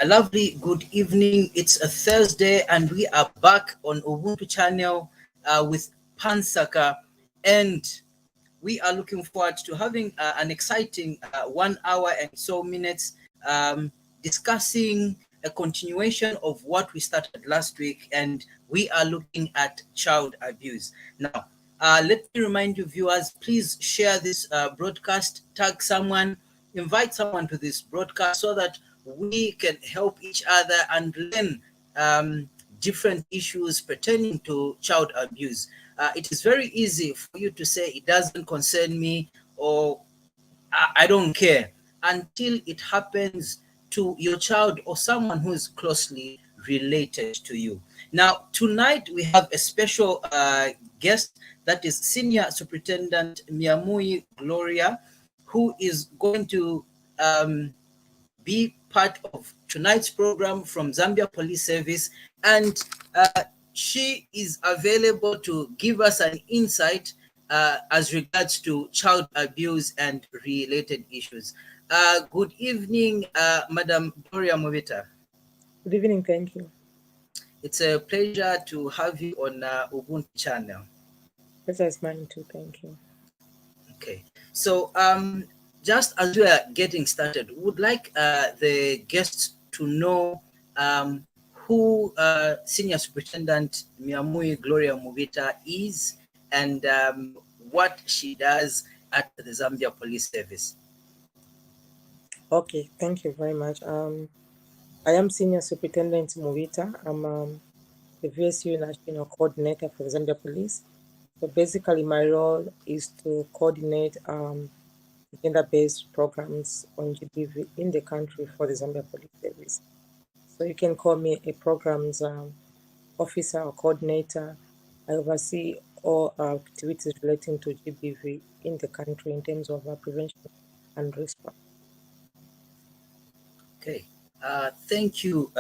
A lovely good evening. It's a Thursday and we are back on Ubuntu channel with Nsaka, and we are looking forward to having an exciting 1 hour and so minutes discussing a continuation of what we started last week, and we are looking at child abuse. Now, let me remind you viewers, please share this broadcast, tag someone, invite someone to this broadcast so that we can help each other and learn different issues pertaining to child abuse. It is very easy for you to say it doesn't concern me or I don't care until it happens to your child or someone who is closely related to you. Now, tonight we have a special guest, that is Senior Superintendent Meamui Gloria, who is going to be part of tonight's program from Zambia Police Service, and she is available to give us an insight as regards to child abuse and related issues. Good evening, Madam Gloria Mubita. Good evening, thank you. It's a pleasure to have you on Ubuntu channel. Pleasure is mine too, thank you. Okay, so just as we are getting started, would like the guests to know who Senior Superintendent Meamui Gloria Mubita is and what she does at the Zambia Police Service. Okay, thank you very much. I am Senior Superintendent Mubita. I'm the VSU National Coordinator for the Zambia Police. So basically my role is to coordinate gender-based programs on GBV in the country for the Zambia Police Service. So you can call me a programs officer or coordinator. I oversee all activities relating to GBV in the country in terms of prevention and response. Okay, thank you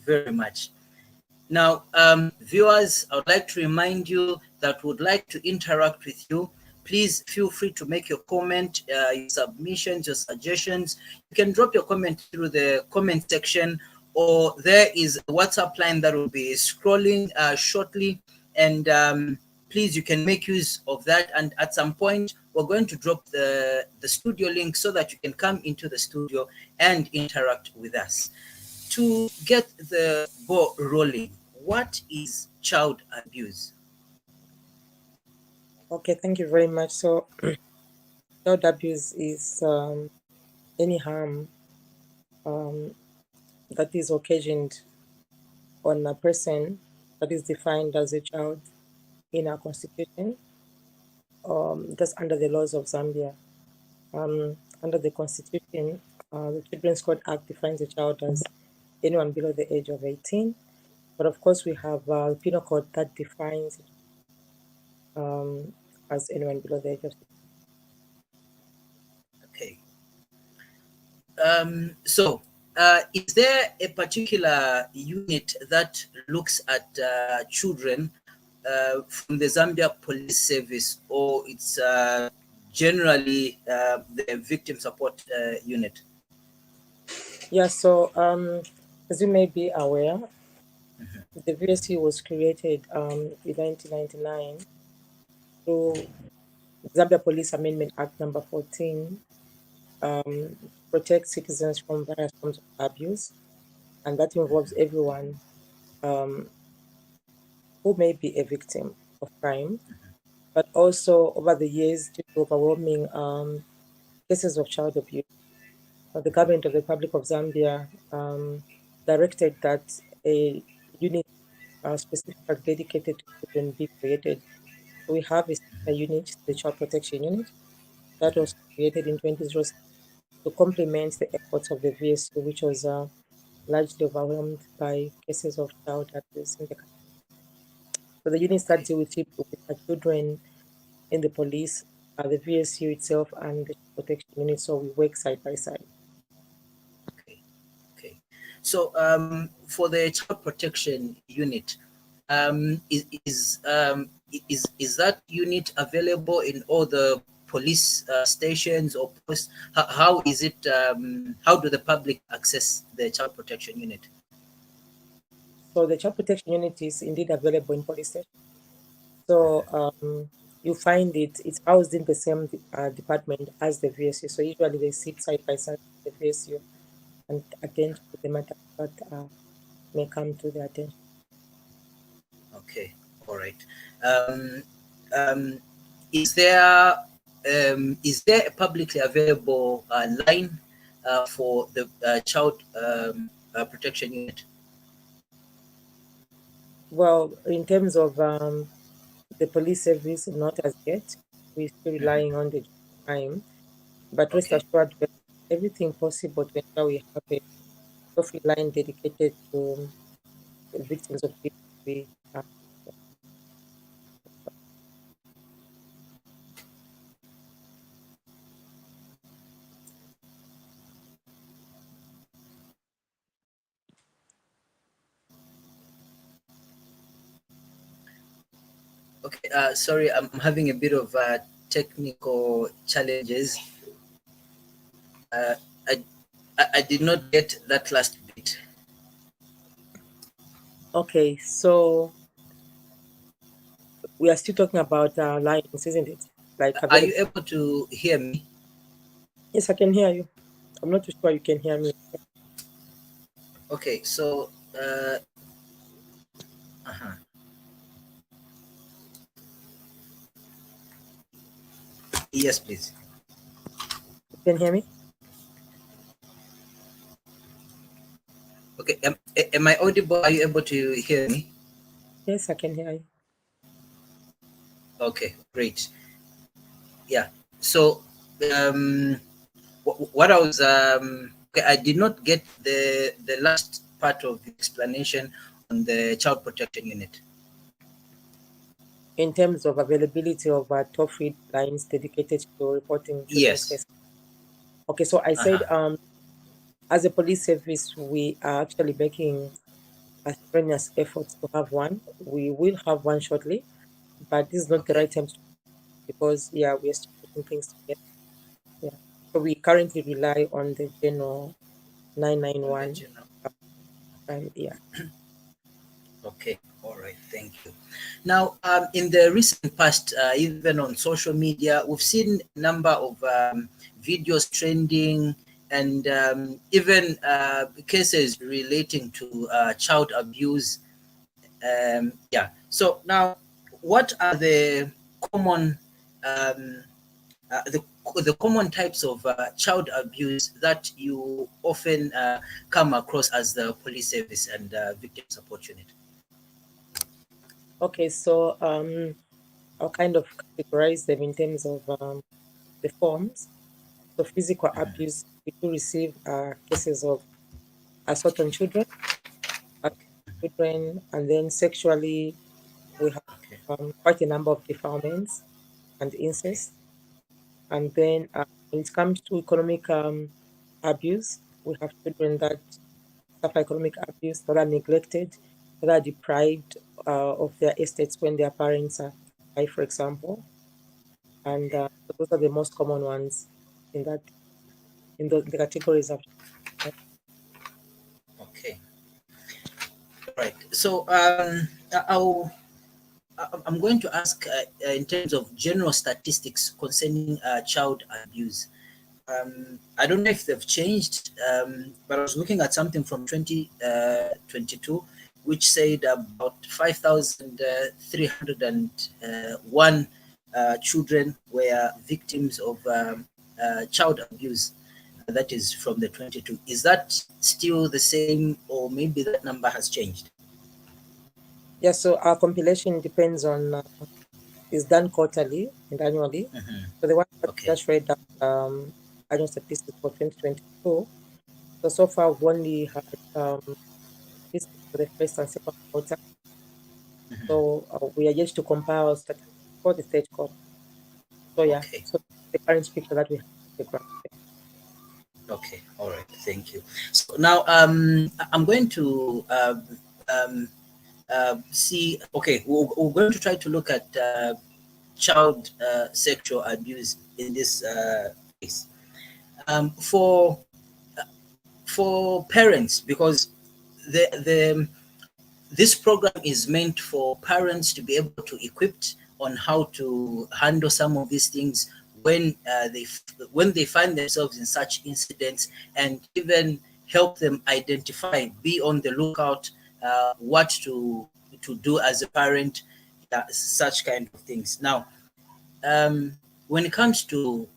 very much. Now, viewers, I would like to remind you that would like to interact with you. Please feel free to make your comment, your submissions, your suggestions. You can drop your comment through the comment section, or there is a WhatsApp line that will be scrolling shortly. And please, you can make use of that. And at some point, we're going to drop the studio link so that you can come into the studio and interact with us. To get the ball rolling, what is child abuse? Okay, thank you very much. So child abuse is any harm that is occasioned on a person that is defined as a child in our constitution, that's under the laws of Zambia. Under the constitution, the Children's Code Act defines a child as anyone below the age of 18. But of course, we have a penal code that defines as anyone below the age of 16. Okay. So, is there a particular unit that looks at children from the Zambia Police Service, or it's generally the victim support unit? Yeah, so as you may be aware, the VSU was created in 1999 through Zambia Police Amendment Act number 14, protect citizens from various forms of abuse, and that involves everyone who may be a victim of crime, but also over the years, due to overwhelming cases of child abuse, the government of the Republic of Zambia directed that a unit specifically dedicated to children be created. We have a unit, the Child Protection Unit, that was created in 2006 to complement the efforts of the VSU, which was largely overwhelmed by cases of child abuse in the country. So the units that deal with children in the police, the VSU itself, and the protection unit. So we work side by side. Okay. So for the child protection unit, is that unit available in all the police stations or posts? How is it? How do the public access the child protection unit? So the child protection unit is indeed available in police station. So you find it's housed in the same department as the VSU. So usually they sit side by side with the VSU and attend to the matter that may come to their attention. Okay, all right. Is there a publicly available line for the child protection unit? Well, in terms of the police service, not as yet. We're still relying on the time, but rest Okay. assured, we're doing everything possible to ensure we have a trophy line dedicated to the victims of abuse. Okay, sorry, I'm having a bit of technical challenges. I did not get that last bit. Okay, so we are still talking about lines, isn't it? Like, Are you able to hear me? Yes, I can hear you. I'm not too sure you can hear me. Okay, so yes, please. You can hear me? Okay, am I audible? Are you able to hear me? Yes, I can hear you. Okay, great. Yeah. So, what I was okay, I did not get the last part of the explanation on the child protection unit. In terms of availability of toll-free lines dedicated to reporting children's Yes. cases. Okay, so I said as a police service, we are actually making a strenuous efforts to have one. We will have one shortly, but this is not the right time because we are still putting things together. Yeah. So we currently rely on the general 991. Yeah. Okay, all right, thank you. Now, in the recent past, even on social media, we've seen a number of videos trending and even cases relating to child abuse. Yeah. So now, what are the common the common types of child abuse that you often come across as the police service and victim support unit? Okay, so I'll kind of categorize them in terms of the forms. So physical abuse, we do receive cases of assault on children, and then sexually, we have quite a number of defilements and incest. And then when it comes to economic abuse, we have children that suffer economic abuse, that are neglected, that are deprived of their estates when their parents are alive, for example. And those are the most common ones in the categories of. Okay. Right. So I'm going to ask in terms of general statistics concerning child abuse. I don't know if they've changed, but I was looking at something from 2022, which said about 5,301 children were victims of child abuse. That is from the 22. Is that still the same, or maybe that number has changed? Yeah, so our compilation depends on is done quarterly and annually. So the one that just read that annual statistics for 2022. So far we've only had statistics for the first and second quarter. So we are yet to compile statistics for the third quarter. So yeah, so the current picture that we have. Okay, all right, thank you. So now I'm going to see, okay, we're going to try to look at child sexual abuse case. For parents, because the this program is meant for parents to be able to equipped on how to handle some of these things when they find themselves in such incidents, and even help them identify, be on the lookout, what to do as a parent, such kind of things. Now, when it comes to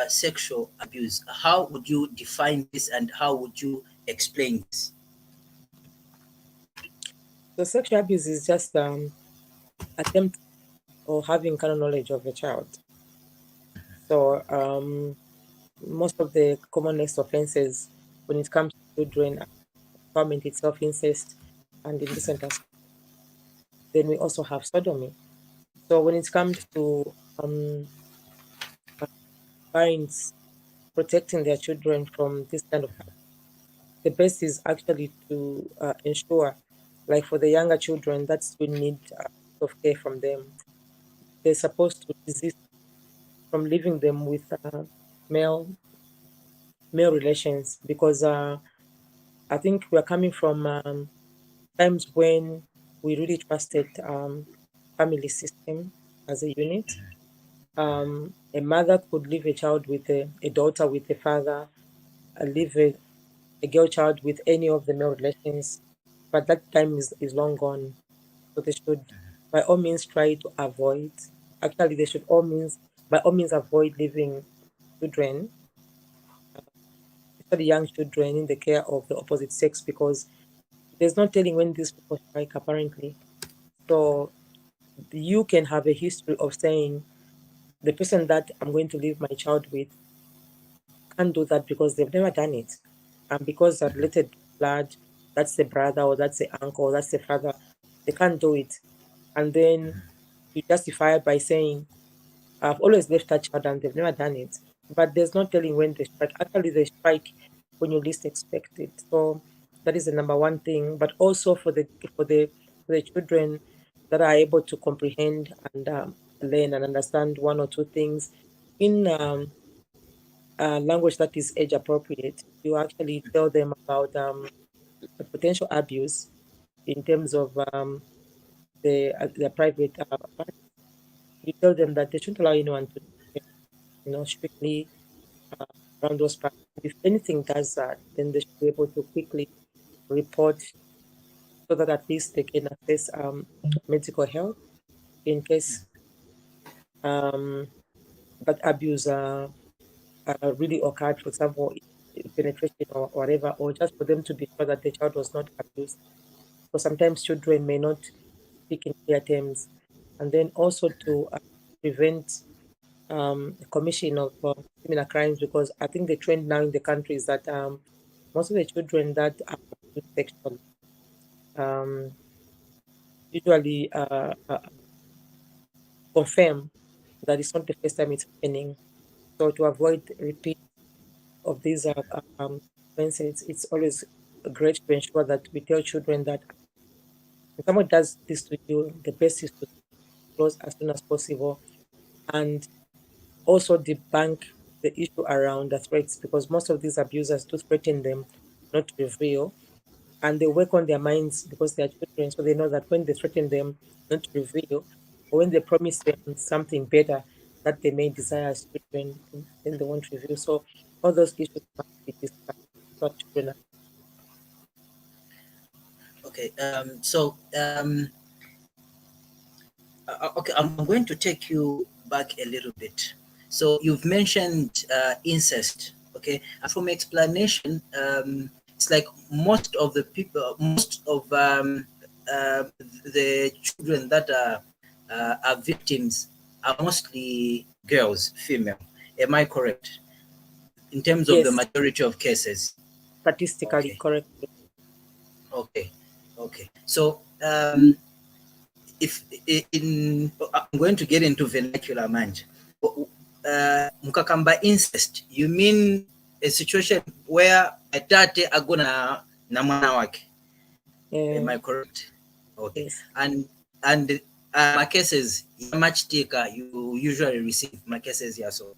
sexual abuse, how would you define this and how would you explain this? So sexual abuse is just attempt or having kind of knowledge of a child. So most of the commonest offenses when it comes to children, empowerment itself, incest, and indecent assault. Then we also have sodomy. So when it comes to parents protecting their children from this kind of harm, the best is actually to ensure, like for the younger children that still need of care from them, they're supposed to resist from leaving them with male relations, because I think we're coming from times when we really trusted family system as a unit. A mother could leave a child with a daughter with a father, leave a girl child with any of the male relations, but that time is long gone. So they should, by all means, try to avoid. Actually, they should by all means, avoid leaving children, especially young children, in the care of the opposite sex, because there's no telling when these people strike, apparently. So you can have a history of saying the person that I'm going to leave my child with can't do that because they've never done it. And because they're related blood, that's the brother or that's the uncle or that's the father, they can't do it. And then you justify it by saying, I've always left that child and they've never done it. But there's no telling when they strike. Actually, they strike when you least expect it. So that is the number one thing. But also for the children that are able to comprehend and learn and understand one or two things in language that is age appropriate, you actually tell them about the potential abuse in terms of their private parts. You tell them that they shouldn't allow anyone to, strictly around those parts. If anything does that, then they should be able to quickly report so that at least they can access medical help in case that abuse really occurred, for example, penetration or whatever, or just for them to be sure that the child was not abused. Because sometimes children may not speak in clear terms. And then also to prevent commission of similar crimes, because I think the trend now in the country is that most of the children that are abused sexually usually confirm that it's not the first time it's happening. So to avoid repeat of these offenses, it's always great to ensure that we tell children that if someone does this to you, the best is to close as soon as possible, and also debunk the issue around the threats, because most of these abusers do threaten them not to reveal, and they work on their minds because they are children, so they know that when they threaten them not to reveal, or when they promise them something better that they may desire as children, then they won't reveal. So all those issues must be discussed with children. Okay, okay, I'm going to take you back a little bit. So you've mentioned incest, okay? And from explanation, it's like most of the people, most of the children that are victims are mostly girls, female. Am I correct? In terms of the Yes, majority of cases? statistically Okay. correct. Okay. Okay. So if I'm going to get into vernacular manje. Mukakamba incest, you mean a situation where a tate agona na mwana wake? Am I correct? Okay. Yes. And My cases, much thicker, you usually receive my cases here. So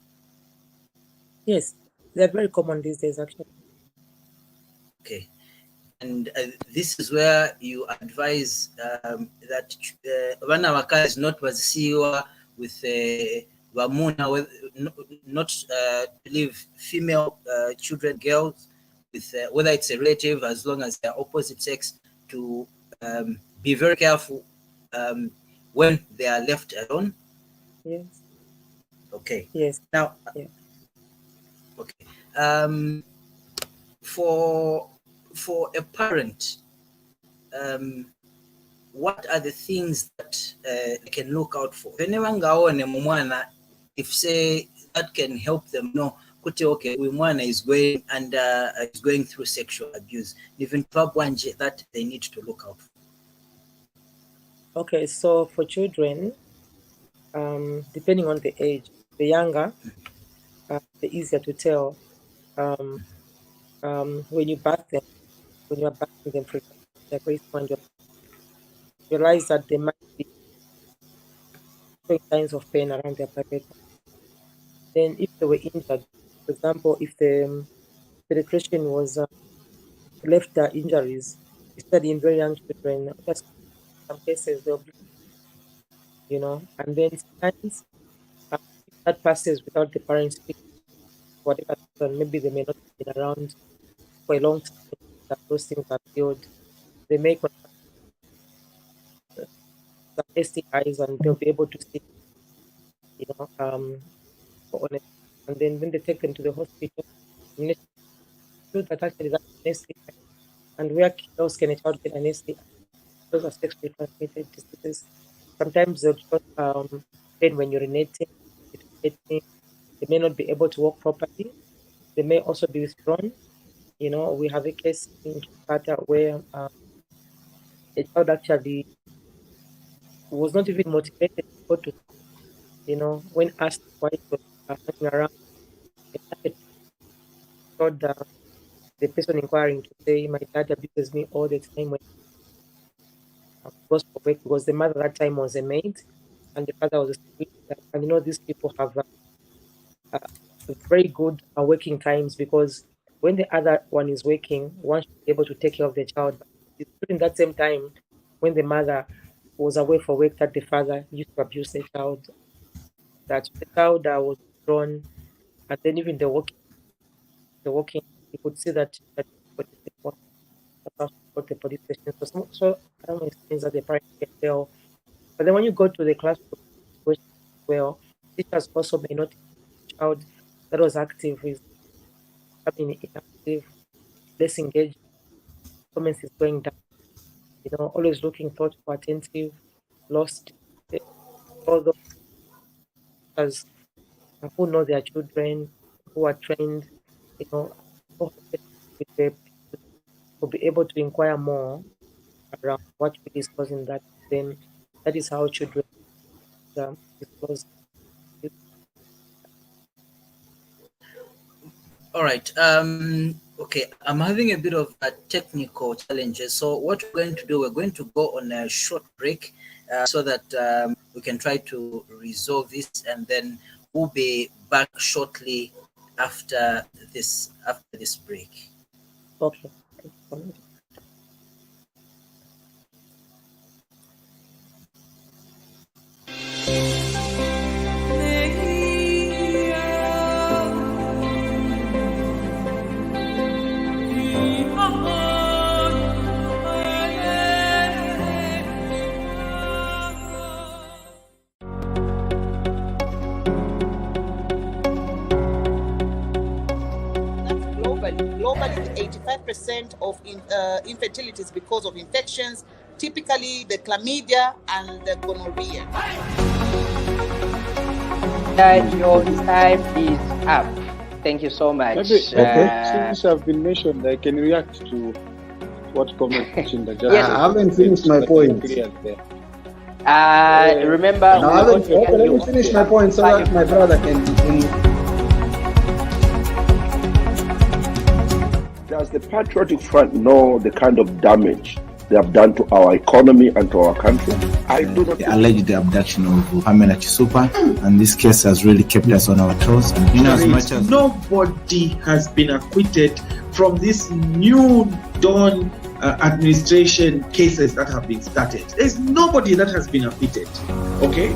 Yes, they're very common these days, actually. okay, and this is where you advise that when our car is not wazisiwa with wamuna, not to leave female children, girls, with whether it's a relative, as long as they're opposite sex, to be very careful when they are left alone. Yes. Okay. Yes. Now, yeah. Okay. For a parent, what are the things that they can look out for? If say that can help them know, okay, Wimwana is going and is going through sexual abuse, even that they need to look out for. Okay, so for children, depending on the age, the younger, the easier to tell. When you bath them, when you are bathing them, for example, like very small, you realize that they might be showing signs of pain around their private part. Then, if they were injured, for example, if the penetration was left injuries, especially in very young children, just some cases they'll be, and then sometimes that passes without the parents speaking, whatever reason, maybe they may not have been around for a long time, that those things are healed. They may contract some STIs and they'll be able to see, honest. And then when they take them to the hospital, that actually that's an STI. And where else can a child get an STI? Those are sexually transmitted diseases. Sometimes they'll just pain when urinating. They may not be able to walk properly. They may also be withdrawn. We have a case in Chibbonta where a child actually was not even motivated to go to, when asked why it was hanging around, told the person inquiring to say, my dad abuses me all the time when I goes for work, because the mother that time was a maid and the father was a security guard. And these people have very good working times, because when the other one is working, one should be able to take care of the child. But it's during that same time when the mother was away for work that the father used to abuse the child. That the child was thrown, and then even the walking, you could see that the police station. So I don't know, it's things that the parents can tell. But then when you go to the classroom, well, teachers also may not child that was active is becoming inactive, less engaged, performance is going down, always looking thoughtful, attentive, lost. All those who know their children, who are trained, will be able to inquire more around what is causing that. Then that is how children disclose. All right. Okay, I'm having a bit of technical challenges. So what we're going to do, we're going to go on a short break so that we can try to resolve this, and then we'll be back shortly after this break. Okay. Globally, 85% of infertility is because of infections, typically the chlamydia and the gonorrhea. That your time is up. Thank you so much. Okay. Since I've been mentioned, I can react to what comment Chinda just Yes. I haven't finished my point. Remember, No, let me finish my point so that my brother can. Does the Patriotic Front know the kind of damage they have done to our economy and to our country. I do not. The alleged abduction of Pamela Chisupa, and this case has really kept us on our toes. And in as much as nobody has been acquitted from this new dawn administration cases that have been started. There's nobody that has been acquitted. Okay.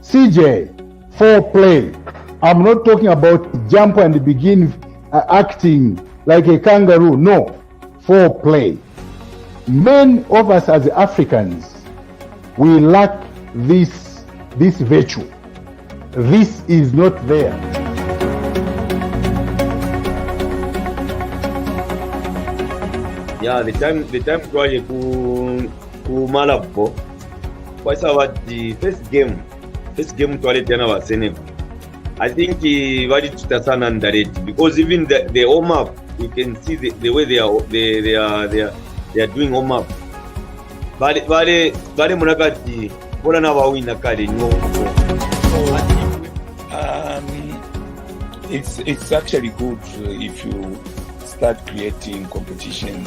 CJ, foreplay. I'm not talking about jump and begin acting like a kangaroo. No, foreplay. Many of us as Africans, we lack this virtue. This is not there. Yeah, the time project ku Malabo. What's about the first game toilet was Senegal. I think very tutasana underrated because even the warm up, you can see the way they are doing warm up. But munakati bola na bawina kale nyo. It's actually good if you start creating competition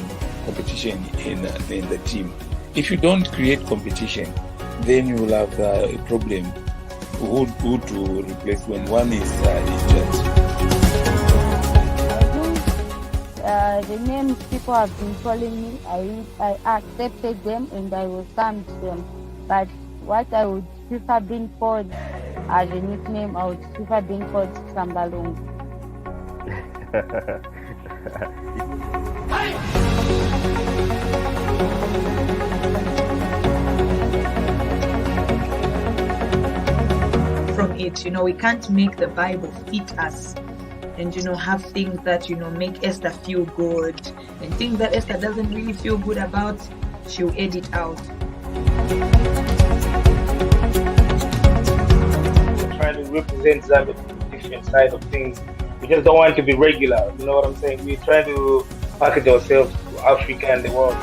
in the team. If you don't create competition, then you will have a problem. Who to replace when one is injured? The names people have been calling me, I accepted them and I welcomed them. But what I would prefer being called as a nickname, I would prefer being called Sambalong. From it, we can't make the Bible fit us and have things that make Esther feel good, and things that Esther doesn't really feel good about, she'll edit out. We're trying to represent Zambia from a different side of things. We just don't want to be regular, you know what I'm saying? We're trying to package ourselves to Africa and the world.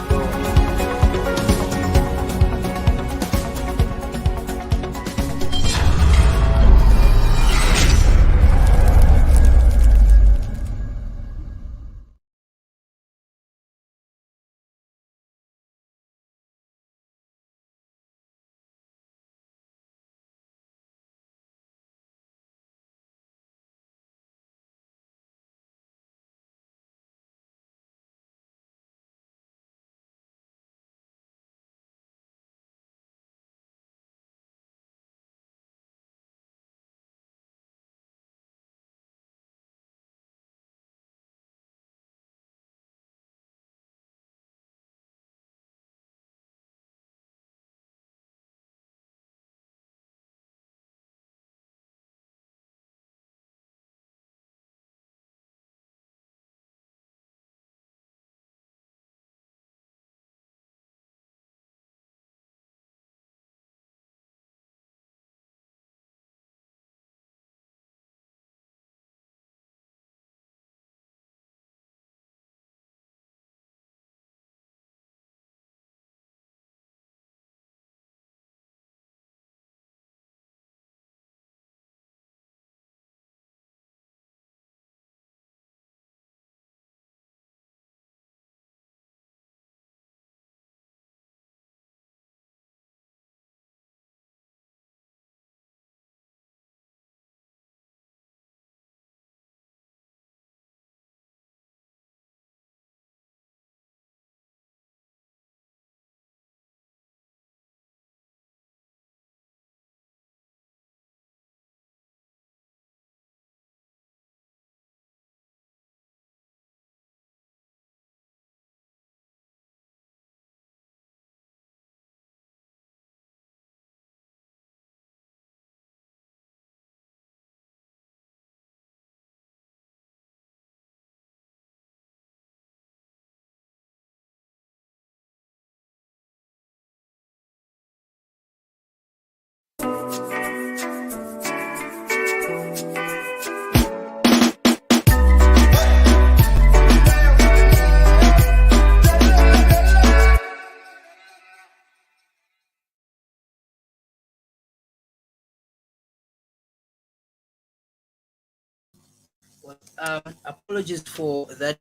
Apologies for that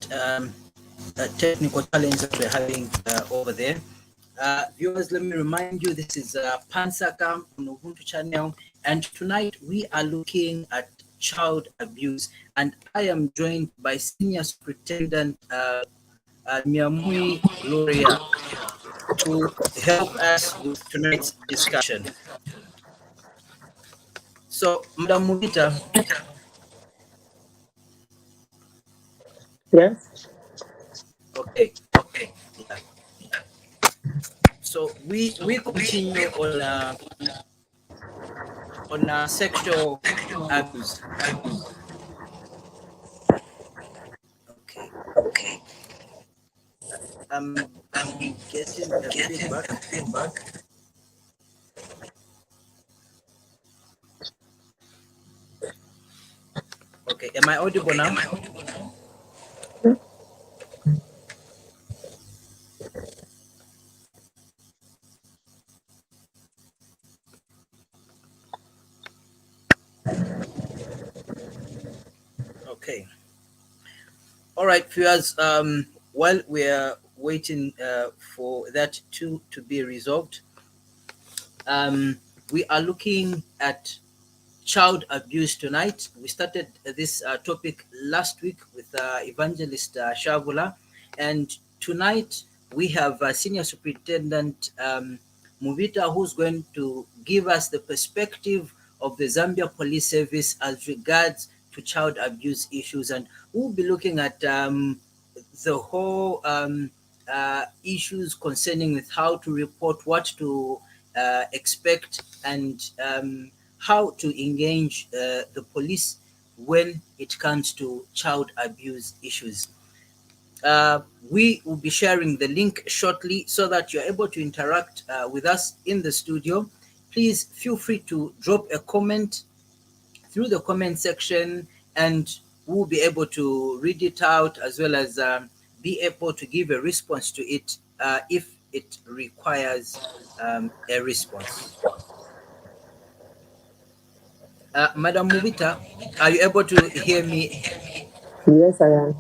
technical challenge that we're having over there. Viewers, let me remind you, this is Nsaka on Ubuntu channel, and tonight we are looking at child abuse, and I am joined by Senior Superintendent Meamui Gloria to help us with tonight's discussion. So, Madam Mubita. Yes. Okay. Yeah. So we continue on sexual abuse. Okay. I'm getting a feedback. Okay, am I audible now? Okay. All right, viewers. While we are waiting for that to be resolved, we are looking at child abuse tonight. We started this topic last week with Evangelist Shavula, and tonight we have Senior Superintendent Mubita, who's going to give us the perspective of the Zambia Police Service as regards to child abuse issues, and we'll be looking at the whole issues concerning with how to report, what to expect, and how to engage the police when it comes to child abuse issues. We will be sharing the link shortly so that you're able to interact with us in the studio. Please feel free to drop a comment through the comment section, and we'll be able to read it out as well as be able to give a response to it if it requires a response. Madam Mubita, are you able to hear me? Yes, I am.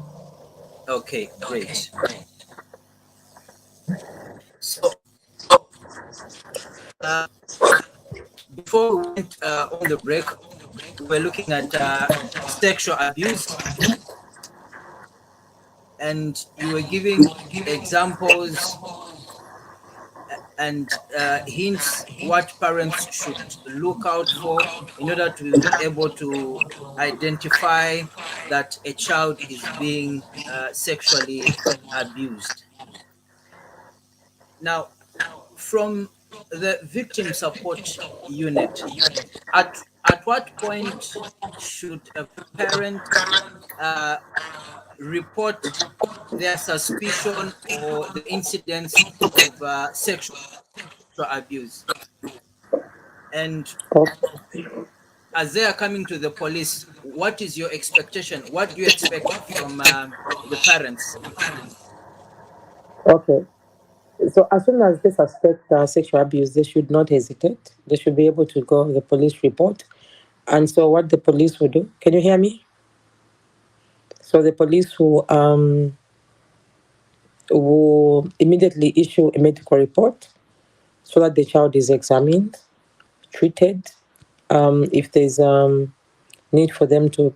Okay, great. So, before we went on the break, we were looking at sexual abuse, and you were giving examples and hints what parents should look out for in order to be able to identify that a child is being sexually abused. Now, from the victim support unit, at what point should a parent report their suspicion or the incidents of sexual abuse? And as they are coming to the police, what is your expectation? What do you expect from the parents? Okay. So as soon as they suspect sexual abuse, they should not hesitate. They should be able to go the police report. And so what the police will do, can you hear me? So the police will immediately issue a medical report so that the child is examined, treated. If there's need for them to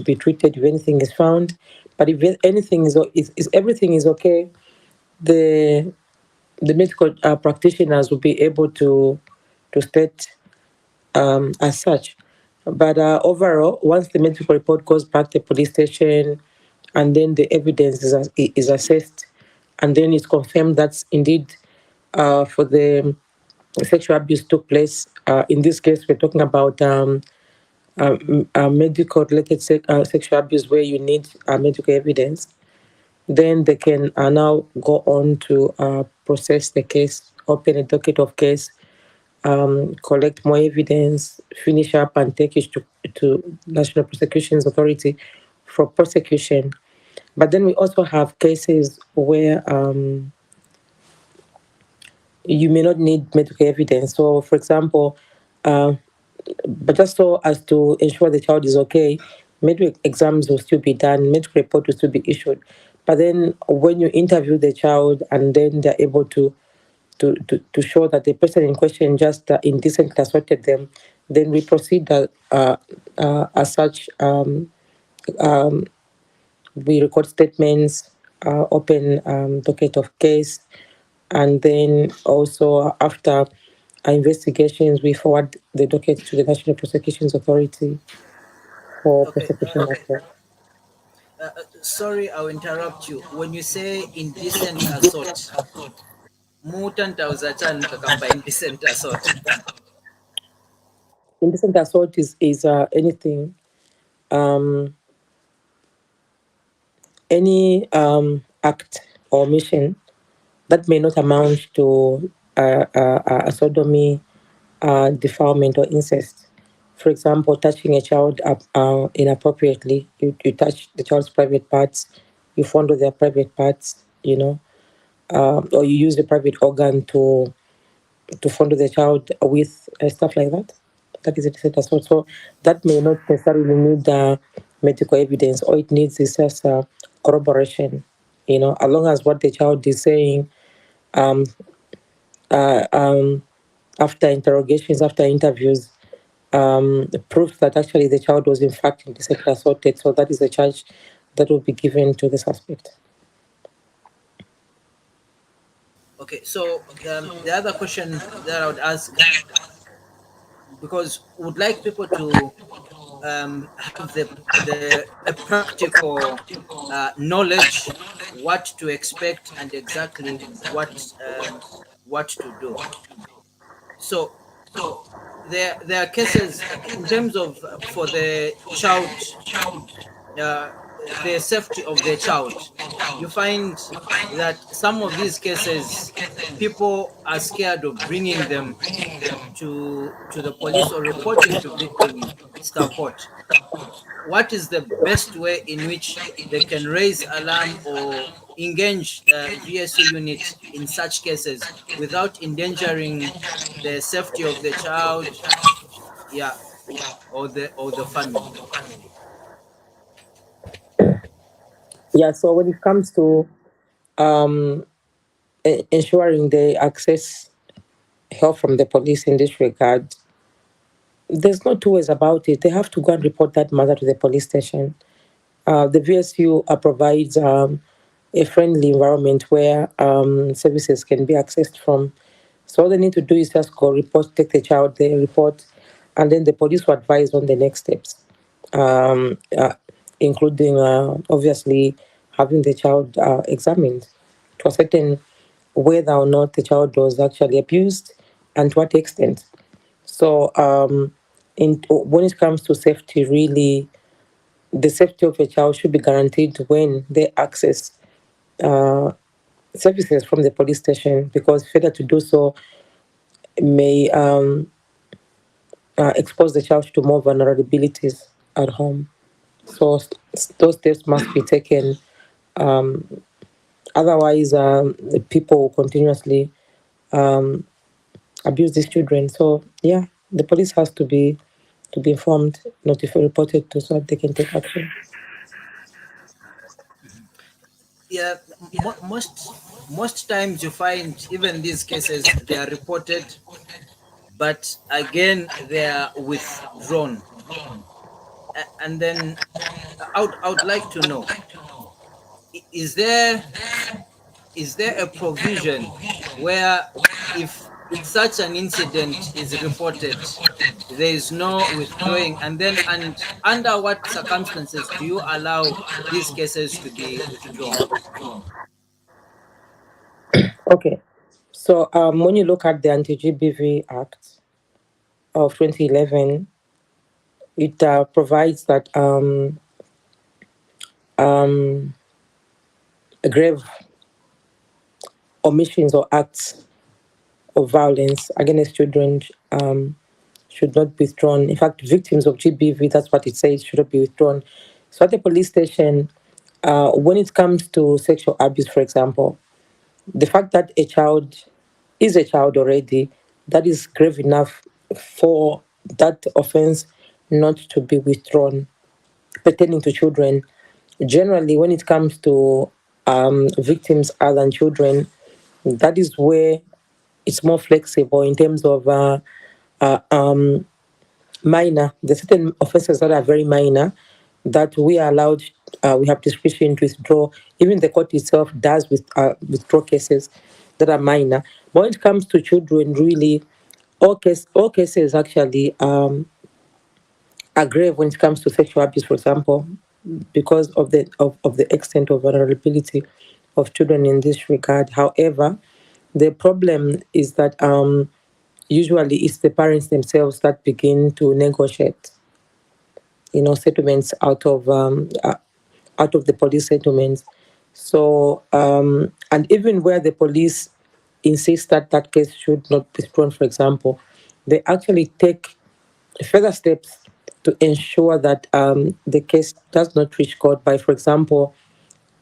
be treated, if anything is found. But if anything is everything is okay, the medical practitioners will be able to state as such. But overall, once the medical report goes back to the police station, and then the evidence is assessed, and then it's confirmed that indeed for the sexual abuse took place. In this case, we're talking about medical-related sexual abuse where you need medical evidence. Then they can now go on to process the case, open a docket of case, collect more evidence, finish up and take it to National Prosecutions Authority for prosecution. But then we also have cases where you may not need medical evidence. So, for example, but just so as to ensure the child is okay, medical exams will still be done, medical report will still be issued. But then when you interview the child and then they're able to show that the person in question just indecently assaulted them, then we proceed as such. We record statements, open docket of case, and then also after our investigations, we forward the docket to the National Prosecutions Authority for prosecution as well. Sorry, I'll interrupt you. When you say indecent assault, mutantauza kakamba indecent assault. Indecent assault is anything, any act or mission that may not amount to a sodomy, defilement, or incest. For example, touching a child inappropriately, you touch the child's private parts, you fondle their private parts, or you use the private organ to fondle the child with stuff like that. That is a decent assault. So that may not necessarily need medical evidence, or it needs is just corroboration. As long as what the child is saying, um, after interrogations, after interviews, proves that actually the child was in fact indecently assaulted. So that is a charge that will be given to the suspect. Okay, so the other question that I would ask, because would like people to have a practical knowledge, what to expect and exactly what to do. So there are cases in terms of for the child, the safety of the child. You find that some of these cases, people are scared of bringing them to the police or reporting to victim support. What is the best way in which they can raise alarm or engage VSU unit in such cases without endangering the safety of the child, or the family? Yeah, so when it comes to ensuring they access help from the police in this regard, there's no two ways about it. They have to go and report that matter to the police station. The VSU provides a friendly environment where services can be accessed from. So all they need to do is just go report, take the child there, report, and then the police will advise on the next steps, including obviously having the child examined to ascertain whether or not the child was actually abused and to what extent. So when it comes to safety, really, the safety of a child should be guaranteed when they access services from the police station, because failure to do so may expose the child to more vulnerabilities at home. So those steps must be taken. Otherwise, people will continuously abuse these children. So yeah, the police has to be informed, notified, reported to, so that they can take action. Yeah, most times you find even these cases, they are reported, but again they are withdrawn. And then I would like to know, is there a provision where if such an incident is reported, there is no withdrawing, and under what circumstances do you allow these cases to be withdrawn? Okay, so when you look at the Anti-GBV Act of 2011, it provides that grave omissions or acts of violence against children should not be withdrawn. In fact, victims of GBV, that's what it says, should not be withdrawn. So at the police station, when it comes to sexual abuse, for example, the fact that a child is a child already, that is grave enough for that offense not to be withdrawn. pertaining to children. Generally, when it comes to victims other than children, that is where it's more flexible in terms of minor. There's certain offences that are very minor that we are allowed, we have discretion to withdraw. Even the court itself does withdraw cases that are minor. But when it comes to children, really, all cases actually are grave when it comes to sexual abuse, for example, because of the extent of vulnerability of children in this regard. However, the problem is that usually it's the parents themselves that begin to negotiate, settlements out of the police settlements. So, and even where the police insist that that case should not be thrown, for example, they actually take further steps to ensure that the case does not reach court by, for example,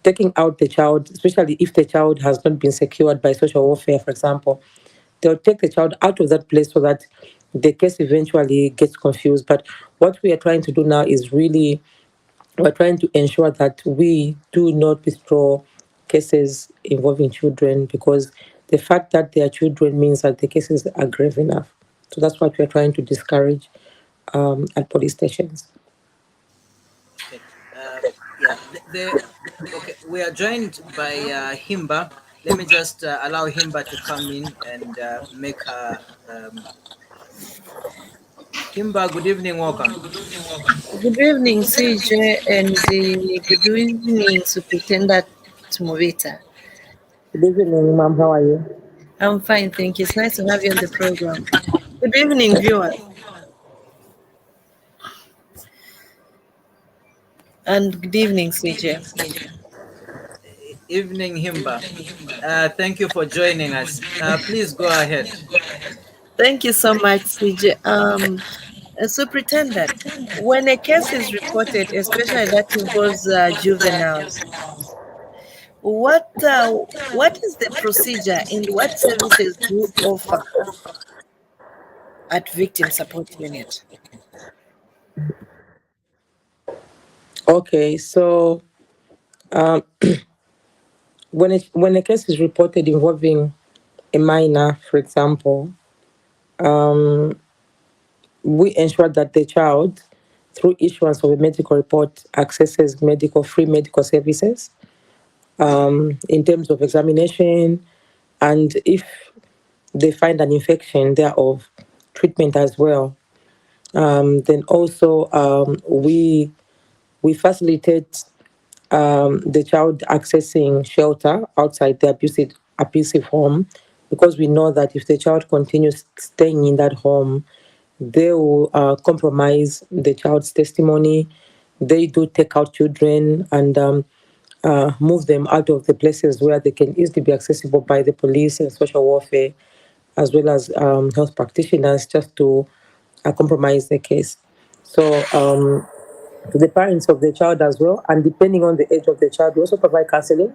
taking out the child, especially if the child has not been secured by social welfare, for example. They'll take the child out of that place so that the case eventually gets confused. But what we are trying to do now is really, we're trying to ensure that we do not withdraw cases involving children, because the fact that they are children means that the cases are grave enough. So that's what we're trying to discourage at police stations. Okay. Okay, we are joined by Himba. Let me just allow Himba to come in and make her. Himba, good evening, welcome. Good evening, CJ, and good evening, Superintendent Mubita. Good evening, ma'am. How are you? I'm fine, thank you. It's nice to have you on the program. Good evening, viewers. And good evening, CJ. Evening, Himba. Thank you for joining us. Please go ahead. Thank you so much, CJ. Superintendent, when a case is reported, especially that involves juveniles, what is the procedure and what services do you offer at Victim Support Unit? Okay, so when a case is reported involving a minor, for example, we ensure that the child, through issuance of a medical report, accesses free medical services in terms of examination, and if they find an infection thereof, treatment as well. Then also we facilitate the child accessing shelter outside the abusive home, because we know that if the child continues staying in that home, they will compromise the child's testimony. They do take out children and move them out of the places where they can easily be accessible by the police and social welfare, as well as health practitioners, just to compromise the case. So to the parents of the child as well, and depending on the age of the child, we also provide counseling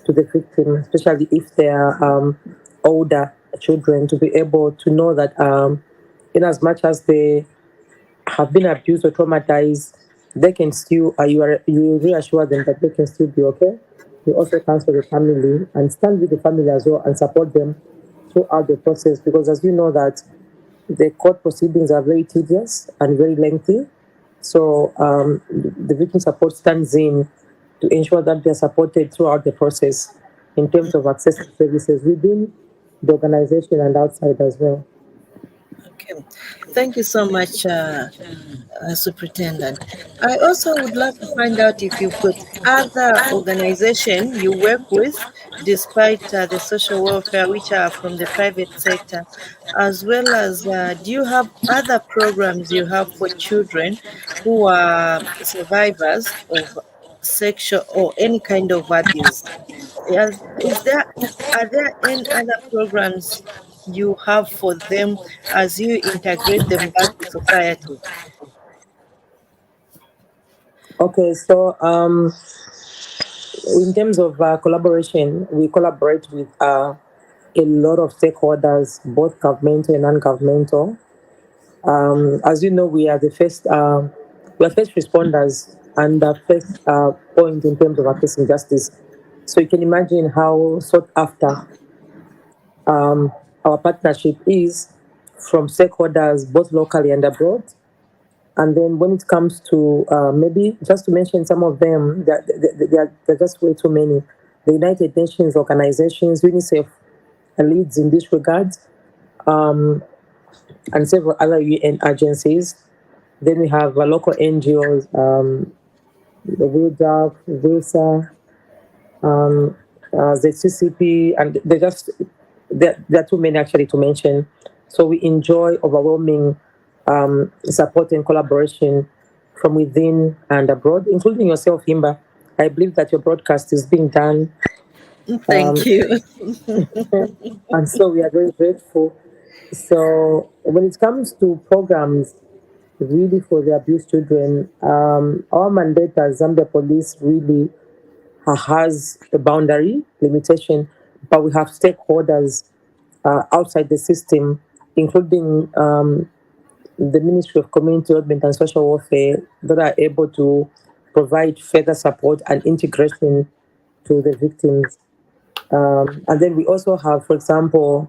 to the victim, especially if they are older children, to be able to know that in as much as they have been abused or traumatized, they can still, you reassure them that they can still be okay. We also counsel the family and stand with the family as well and support them throughout the process, because as you know that the court proceedings are very tedious and very lengthy. So the victim support stands in to ensure that they're supported throughout the process in terms of accessing services within the organization and outside as well. Okay, thank you so much, Superintendent. I also would love to find out if you've got other organizations you work with, despite the social welfare, which are from the private sector, as well as do you have other programs you have for children who are survivors of sexual or any kind of abuse? Are there any other programs you have for them as you integrate them back to society? Okay, so in terms of collaboration, we collaborate with a lot of stakeholders, both governmental and non-governmental. As you know, we are first responders and the first point in terms of accessing justice. So you can imagine how sought after our partnership is from stakeholders both locally and abroad. And then when it comes to maybe just to mention some of them, there are just way too many. The United Nations organizations, UNICEF leads in this regard, and several other UN agencies. Then we have local NGOs, the WILDAF, VILSA, the CCP, and there are too many actually to mention. So we enjoy overwhelming support and collaboration from within and abroad, including yourself, Himba. I believe that your broadcast is being done. Thank you. And so we are very grateful. So when it comes to programs really for the abused children, our mandate as Zambia Police really has a boundary limitation, but we have stakeholders outside the system, including the Ministry of Community Development and Social Welfare, that are able to provide further support and integration to the victims. And then we also have, for example,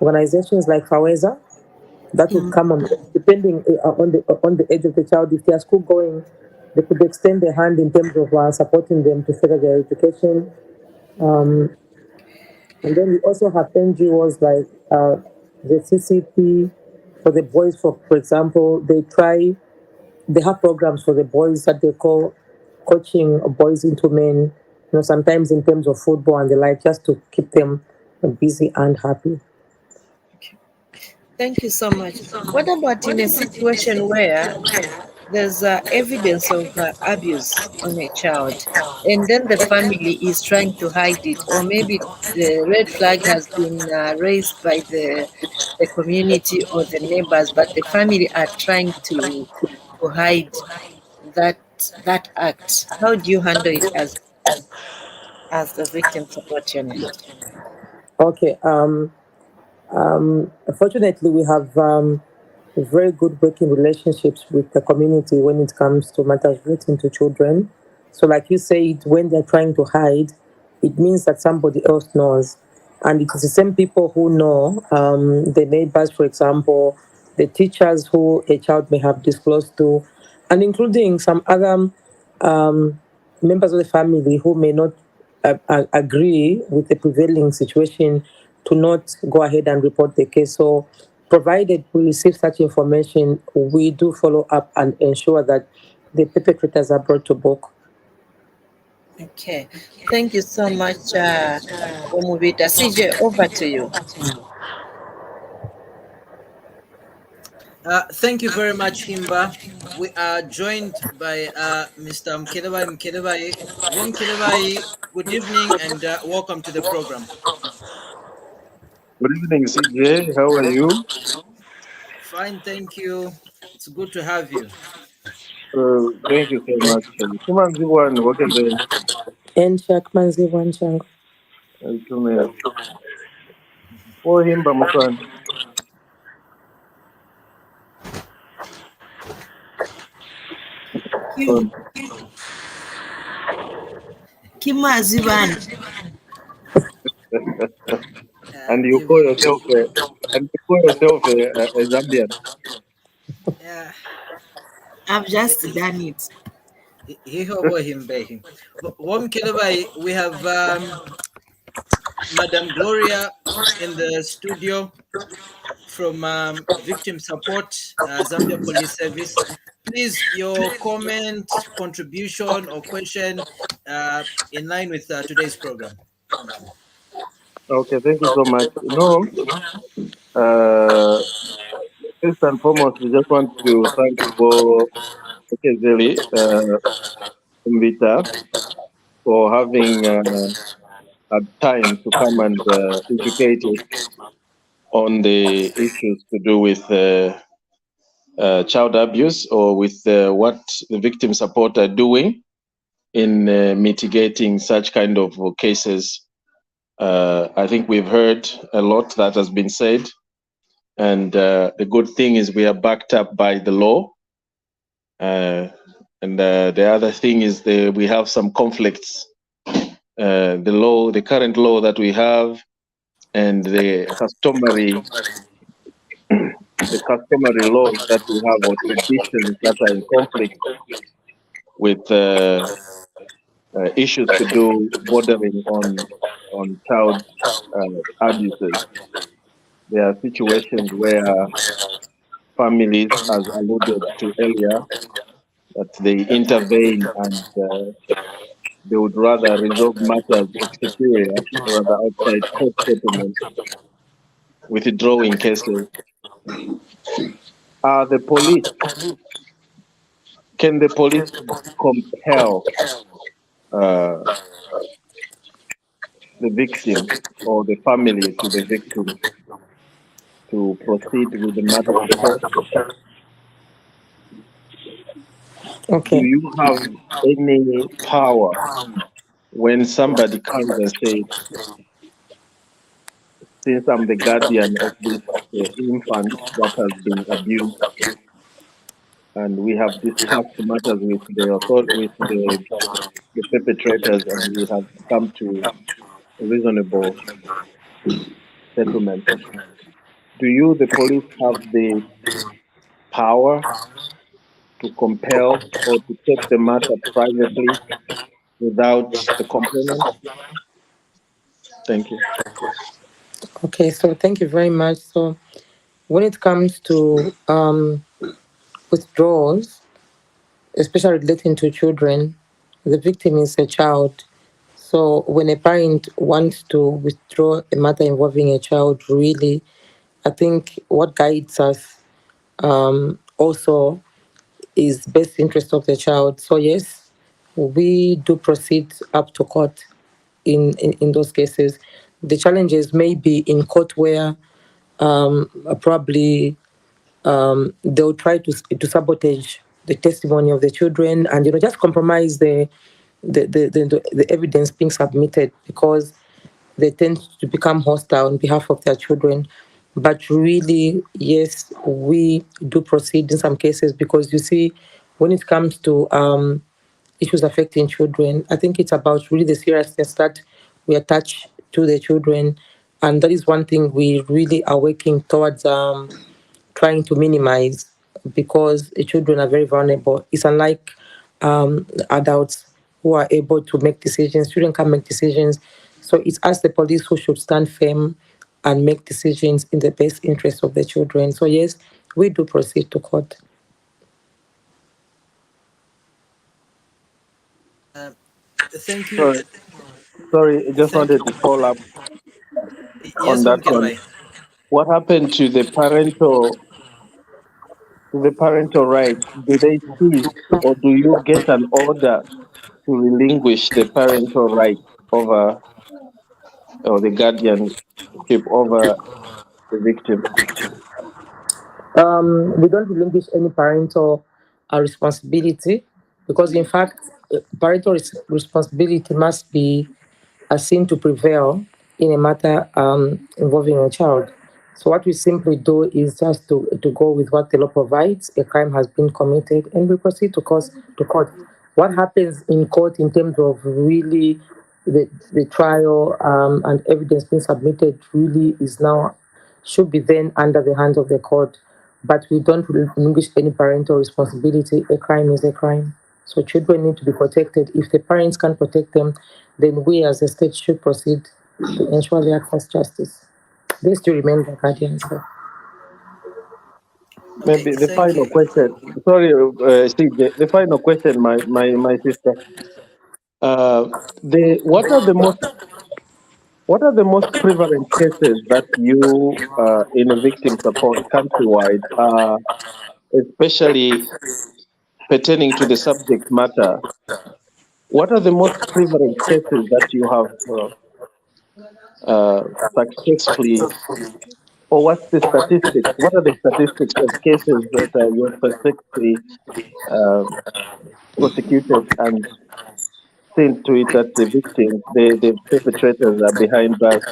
organizations like FAWEZA that would come on, depending on the age of the child. If they are school going, they could extend their hand in terms of supporting them to further their education. And then we also have NGOs like the CCP for the boys. For example, they have programs for the boys that they call coaching boys into men. You know, sometimes in terms of football and the like, just to keep them busy and happy. Thank you so much. What about in a situation where there's evidence of abuse on a child, and then the family is trying to hide it, or maybe the red flag has been raised by the community or the neighbors, but the family are trying to hide that act? How do you handle it as the victim support unit? Okay. Fortunately, we have very good working relationships with the community when it comes to matters relating to children. So, like you said, when they're trying to hide, it means that somebody else knows. And it is the same people who know, the neighbors, for example, the teachers who a child may have disclosed to, and including some other members of the family who may not agree with the prevailing situation to not go ahead and report the case. So, provided we receive such information, we do follow up and ensure that the perpetrators are brought to book. Okay, thank you so much, Mubita. CJ, over to you. Thank you very much, Himba. We are joined by Mr. Mkedebai. Mkedebai, good evening and welcome to the program. Good evening, CJ. How are you? Fine, thank you. It's good to have you. Thank you so much. Kumanziwan, what is it? Enshak Manziwan Chango. For him, Bamukan. Kimaziban. And you call yourself a Zambian. Yeah, I've just done it. We have Madam Gloria in the studio from Victim Support, Zambia Police Service. Please, your comment, contribution, or question in line with today's program. Okay, thank you so much. First and foremost, we just want to thank for Mubita for having had time to come and educate us on the issues to do with child abuse, or with what the victim support are doing in mitigating such kind of cases. I think we've heard a lot that has been said, and the good thing is we are backed up by the law. And the other thing is we have some conflicts. The current law that we have, and the customary laws that we have, or traditions that are in conflict with issues to do bordering on child abuses. There are situations where families, as alluded to earlier, that they intervene and they would rather resolve matters exterior, rather outside court settlement, withdrawing cases. Can the police compel the victim or the family to the victim to proceed with the matter to court? Okay. Do you have any power when somebody comes and says, since I'm the guardian of this infant that has been abused, and we have discussed matters with the perpetrators, and we have come to a reasonable settlement. Do you, the police, have the power to compel or to take the matter privately without the complainant? Thank you. Okay, so thank you very much. So when it comes to withdrawals, especially relating to children, the victim is a child. So when a parent wants to withdraw a matter involving a child, really, I think what guides us also is best interest of the child. So yes, we do proceed up to court in those cases. The challenges may be in court where probably they'll try to sabotage the testimony of the children, and just compromise the evidence being submitted, because they tend to become hostile on behalf of their children. But really, yes, we do proceed in some cases, because you see, when it comes to issues affecting children, I think it's about really the seriousness that we attach to the children, and that is one thing we really are working towards trying to minimize, because the children are very vulnerable. It's unlike adults who are able to make decisions. Children can't make decisions. So it's us, the police, who should stand firm and make decisions in the best interest of the children. So yes, we do proceed to court. Thank you. Sorry, I just wanted to follow up on that one. What happened to the parental rights? Do they cease, or do you get an order to relinquish the parental rights over, or the guardianship over the victim? We don't relinquish any parental responsibility, because in fact, parental responsibility must be seen to prevail in a matter involving a child. So what we simply do is just to go with what the law provides. A crime has been committed, and we proceed to court. What happens in court in terms of really the trial and evidence being submitted really should be then under the hands of the court. But we don't relinquish any parental responsibility. A crime is a crime. So children need to be protected. If the parents can't protect them, then we as a state should proceed to ensure they access justice. They still remain their guardians. Maybe the final question. Sorry, CJ. The final question, my sister. What are the most prevalent cases that you in a victim support countrywide, especially pertaining to the subject matter? What are the most prevalent cases that you have successfully, or what's the statistics? What are the statistics of cases that you have successfully prosecuted and seen to it that the victims, the perpetrators, are behind bars?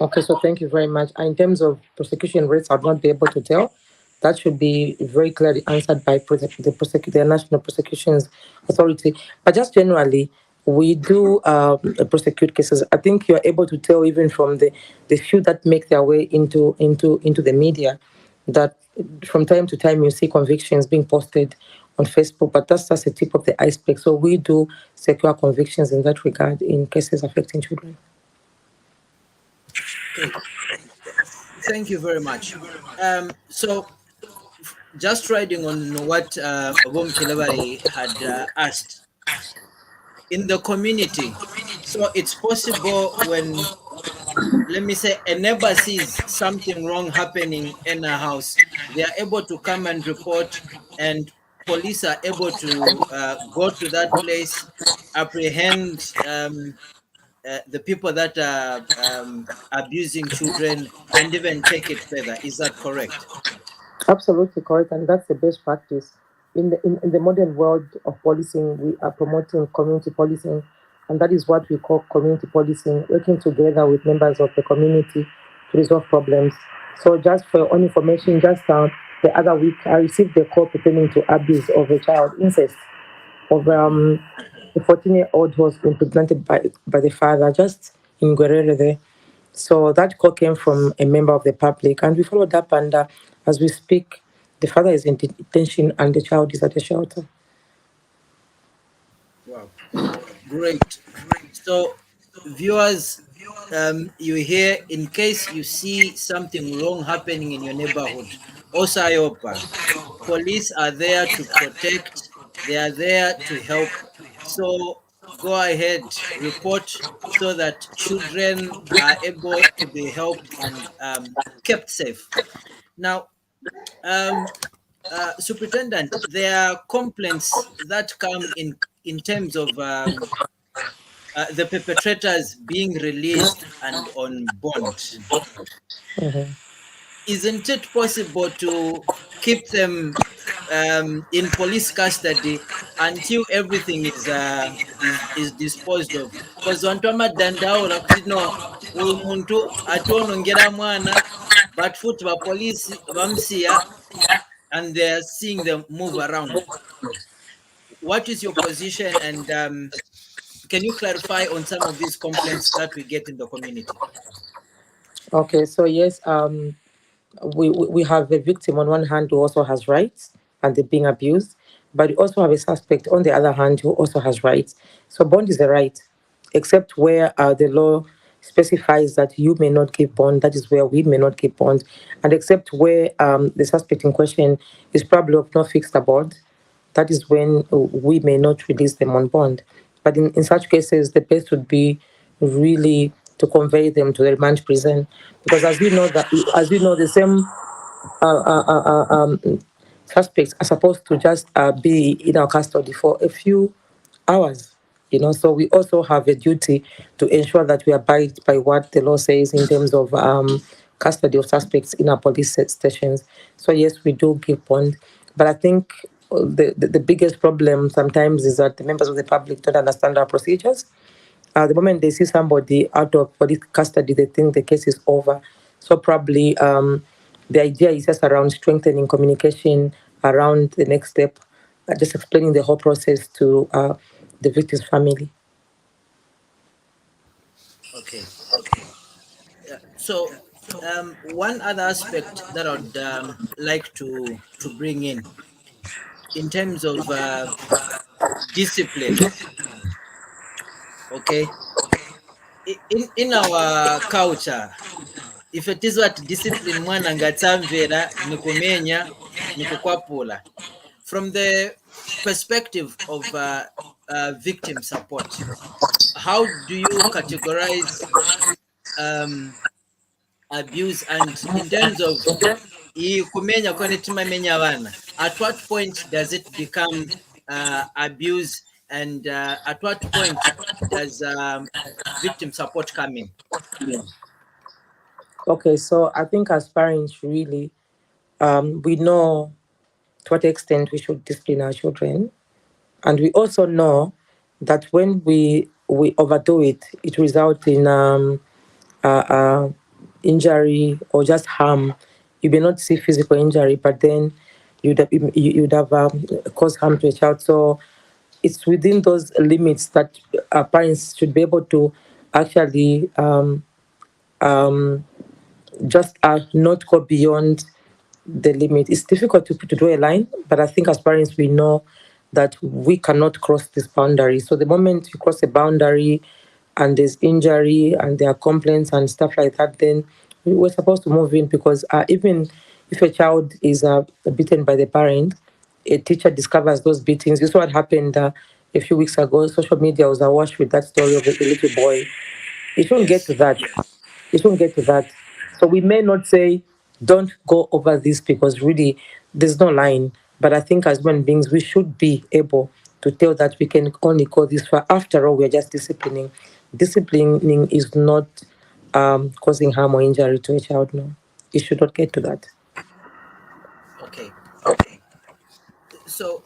Okay, so thank you very much. In terms of prosecution rates, I'll not be able to tell, that should be very clearly answered by the National Prosecutions Authority. But just generally, we do prosecute cases. I think you're able to tell even from the few that make their way into the media that from time to time you see convictions being posted on Facebook, but that's just the tip of the iceberg. So we do secure convictions in that regard in cases affecting children. Okay. Thank you very much. So, just riding on what Obom Chilabari had asked, in the community, so it's possible when, let me say, a neighbor sees something wrong happening in a house, they are able to come and report, and police are able to go to that place, apprehend the people that are abusing children, and even take it further. Is that correct? Absolutely correct, and that's the best practice. In the modern world of policing, we are promoting community policing, and that is what we call community policing, working together with members of the community to resolve problems. So just for your own information, just the other week, I received a call pertaining to abuse of a child, incest, of a 14-year-old who was impregnated by the father, just in Guerrero there. So that call came from a member of the public, and we followed up. And as we speak, the father is in detention and the child is at a shelter. Wow, great. So, viewers, you hear, in case you see something wrong happening in your neighborhood, Osayopa, police are there to protect, they are there to help. So go ahead, report, so that children are able to be helped and kept safe. Now, Superintendent, there are complaints that come in terms of the perpetrators being released and on bond. Isn't it possible to keep them in police custody until everything is disposed of? Because wantu amadandaula kuti no uyu muntu ationongera mwana, but futi ba police bamsiya and they're seeing them move around. What is your position, and can you clarify on some of these complaints that we get in the community? Okay, so yes, we have a victim on one hand who also has rights and they're being abused, but we also have a suspect on the other hand who also has rights. So bond is a right, except where the law specifies that you may not give bond, that is where we may not give bond, and except where the suspect in question is probably of no fixed abode, that is when we may not release them on bond. But in such cases, the best would be really to convey them to the remand prison, because as we know, the same suspects are supposed to just be in our custody for a few hours. So we also have a duty to ensure that we abide by what the law says in terms of custody of suspects in our police stations. So yes, we do give bond, but I think the biggest problem sometimes is that the members of the public don't understand our procedures. The moment they see somebody out of police custody, they think the case is over. So probably the idea is just around strengthening communication around the next step, just explaining the whole process to the victim's family. Okay. So one other aspect that I'd like to bring in terms of discipline. Okay. In our culture, if it is what discipline mwana ngatsamvera nikumenya nikukwapula, from the perspective of victim support, how do you categorize abuse, and in terms of kumenya kwene timamenya abana, at what point does it become abuse, and at what point does victim support come in? Okay, so I think as parents, really, we know to what extent we should discipline our children. And we also know that when we overdo it, it results in injury or just harm you may not see physical injury, but then you'd have caused harm to a child. So it's within those limits that parents should be able to actually just not go beyond the limit. It's difficult to draw a line, but I think as parents we know that we cannot cross this boundary. So the moment you cross a boundary and there's injury and there are complaints and stuff like that, then we're supposed to move in, because even if a child is beaten by the parent, a teacher discovers those beatings. This is what happened a few weeks ago. Social media was awash with that story of a little boy. It won't get to that. It won't get to that. So we may not say, don't go over this, because really there's no line. But I think as human beings, we should be able to tell that we can only go this far. After all, we're just disciplining. Disciplining is not causing harm or injury to a child, no. It should not get to that. Okay. So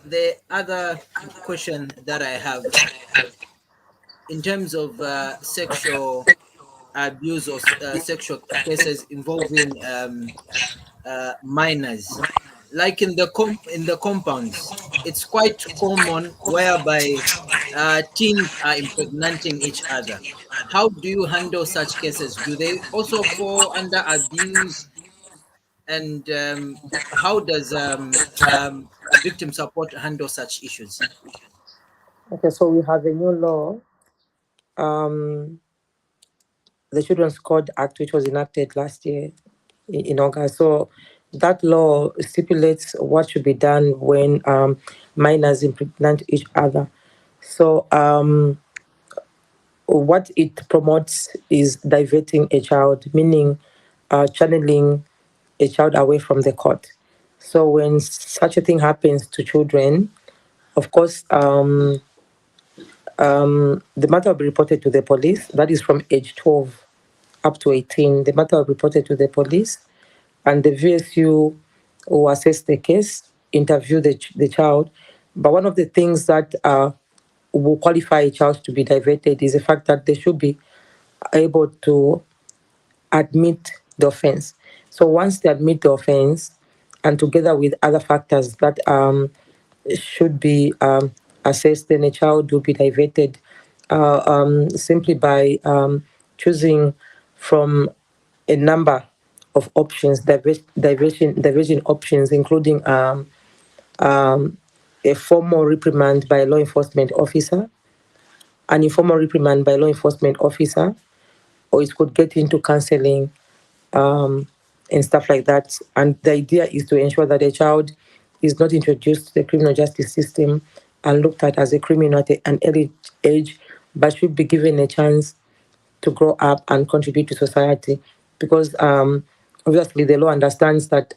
the other question that I have, in terms of sexual abuse or sexual cases involving minors, like in the compounds, it's quite common whereby teens are impregnating each other. How do you handle such cases? Do they also fall under abuse? And how does victim support handle such issues? Okay, so we have a new law, the Children's Code Act, which was enacted last year in August. So that law stipulates what should be done when minors impregnate each other. So what it promotes is diverting a child, meaning channeling a child away from the court. So when such a thing happens to children, of course, the matter will be reported to the police. That is from age 12 up to 18. The matter will be reported to the police, and the VSU will assess the case, interview the child. But one of the things that will qualify a child to be diverted is the fact that they should be able to admit the offense. So once they admit the offense, and together with other factors that should be assessed, then a child will be diverted simply by choosing from a number of options, diversion options, including a formal reprimand by a law enforcement officer, an informal reprimand by a law enforcement officer, or it could get into counseling and stuff like that. And the idea is to ensure that a child is not introduced to the criminal justice system and looked at as a criminal at an early age, but should be given a chance to grow up and contribute to society. Because obviously the law understands that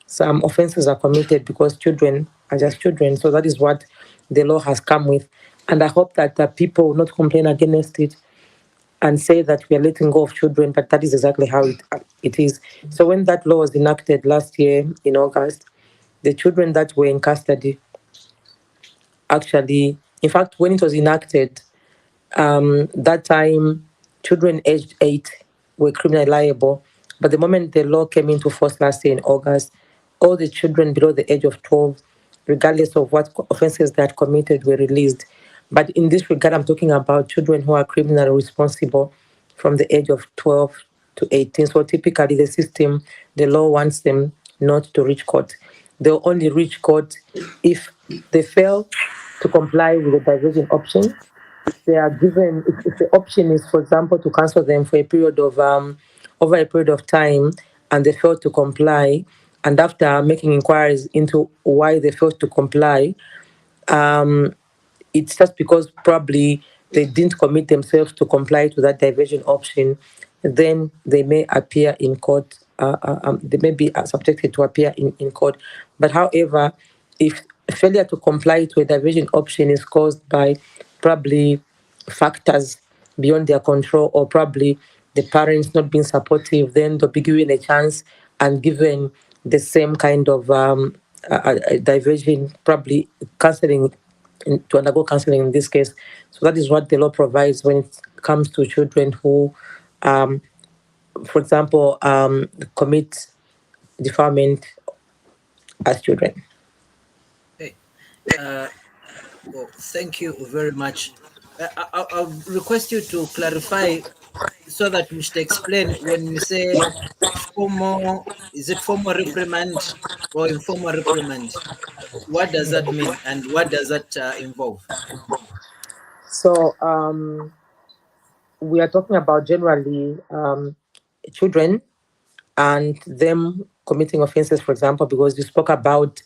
some offenses are committed because children are just children. So that is what the law has come with. And I hope that people will not complain against it and say that we are letting go of children, but that is exactly how it is. So when that law was enacted last year in August, the children that were in custody, actually, in fact, when it was enacted, that time, children aged 8 were criminally liable. But the moment the law came into force last year in August, all the children below the age of 12, regardless of what offenses they had committed, were released. But in this regard, I'm talking about children who are criminally responsible from the age of 12 to 18. So typically the system, the law wants them not to reach court. They'll only reach court if they fail to comply with the diversion option. They are given, if the option is, for example, to cancel them for a period of over a period of time, and they fail to comply, and after making inquiries into why they failed to comply, it's just because probably they didn't commit themselves to comply to that diversion option, then they may appear in court. They may be subjected to appear in court. But however, if failure to comply to a diversion option is caused by probably factors beyond their control, or probably the parents not being supportive, then they'll be given a chance and given the same kind of diversion, probably counseling, to undergo counseling in this case. So that is what the law provides when it comes to children who for example, commit defilement as children. Okay. Well, thank you very much. I'll request you to clarify so that we should explain when you say formal, is it formal reprimand or informal reprimand? What does that mean and what does that involve? So we are talking about generally children and them committing offenses, for example, because you spoke about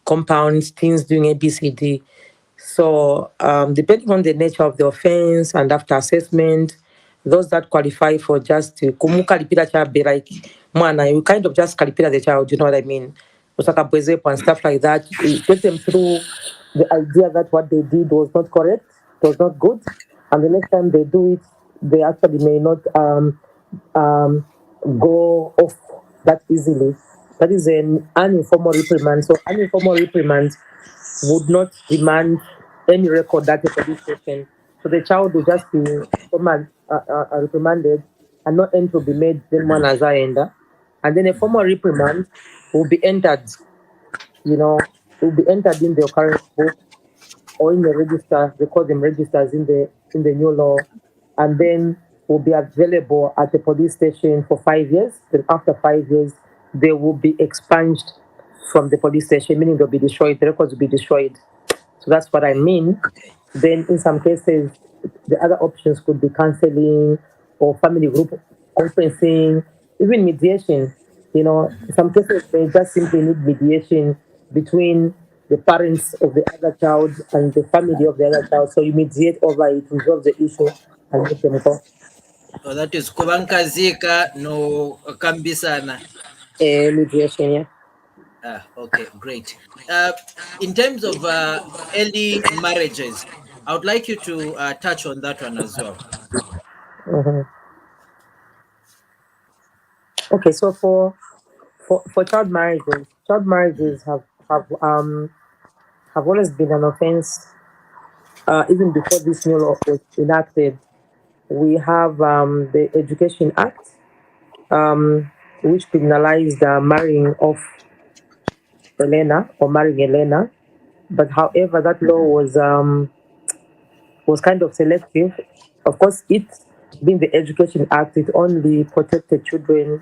compounds, teens doing ABCD. So depending on the nature of the offense and after assessment, those that qualify for just kumukalipira child be like, mwana, you kind of just kalipira the child, you know what I mean? Osaka Bwezepo and stuff like that. You take them through the idea that what they did was not correct, it was not good, and the next time they do it, they actually may not go off that easily. That is an uninformal reprimand. So uninformal reprimand would not demand any record at a police station. So the child will just be reprimanded and no end will be made then one as I ender. And then a formal reprimand will be entered, will be entered in the occurrence book or in the register, they call them registers in the new law, and then will be available at the police station for 5 years. Then after 5 years, they will be expunged from the police station, meaning they'll be destroyed, the records will be destroyed. So that's what I mean. Then in some cases, the other options could be counseling or family group conferencing, even mediation. In some cases, they just simply need mediation between the parents of the other child and the family of the other child. So you mediate over it, resolve the issue, and let them go. So that is kubankazika no kambisana. Mediation, yeah. Okay, great. In terms of early marriages, I would like you to touch on that one as well. Okay, so for child marriages have always been an offense. Even before this new law was enacted, we have the Education Act, which criminalized marrying off Elena or marrying Elena. But however, that law was kind of selective. Of course, it being the Education Act, it only protected children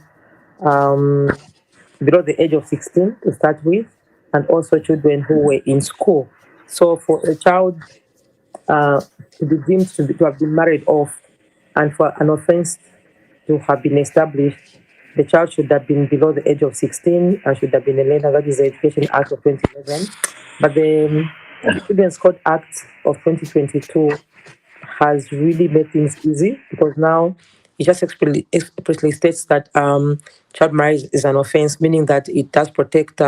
below the age of 16 to start with, and also children who were in school. So for a child to be deemed to have been married off and for an offense to have been established, the child should have been below the age of 16 and should have been a learner. That is the Education Act of 2011. But the Children's Code Act of 2022 has really made things easy, because now it just explicitly states that child marriage is an offense, meaning that it does protect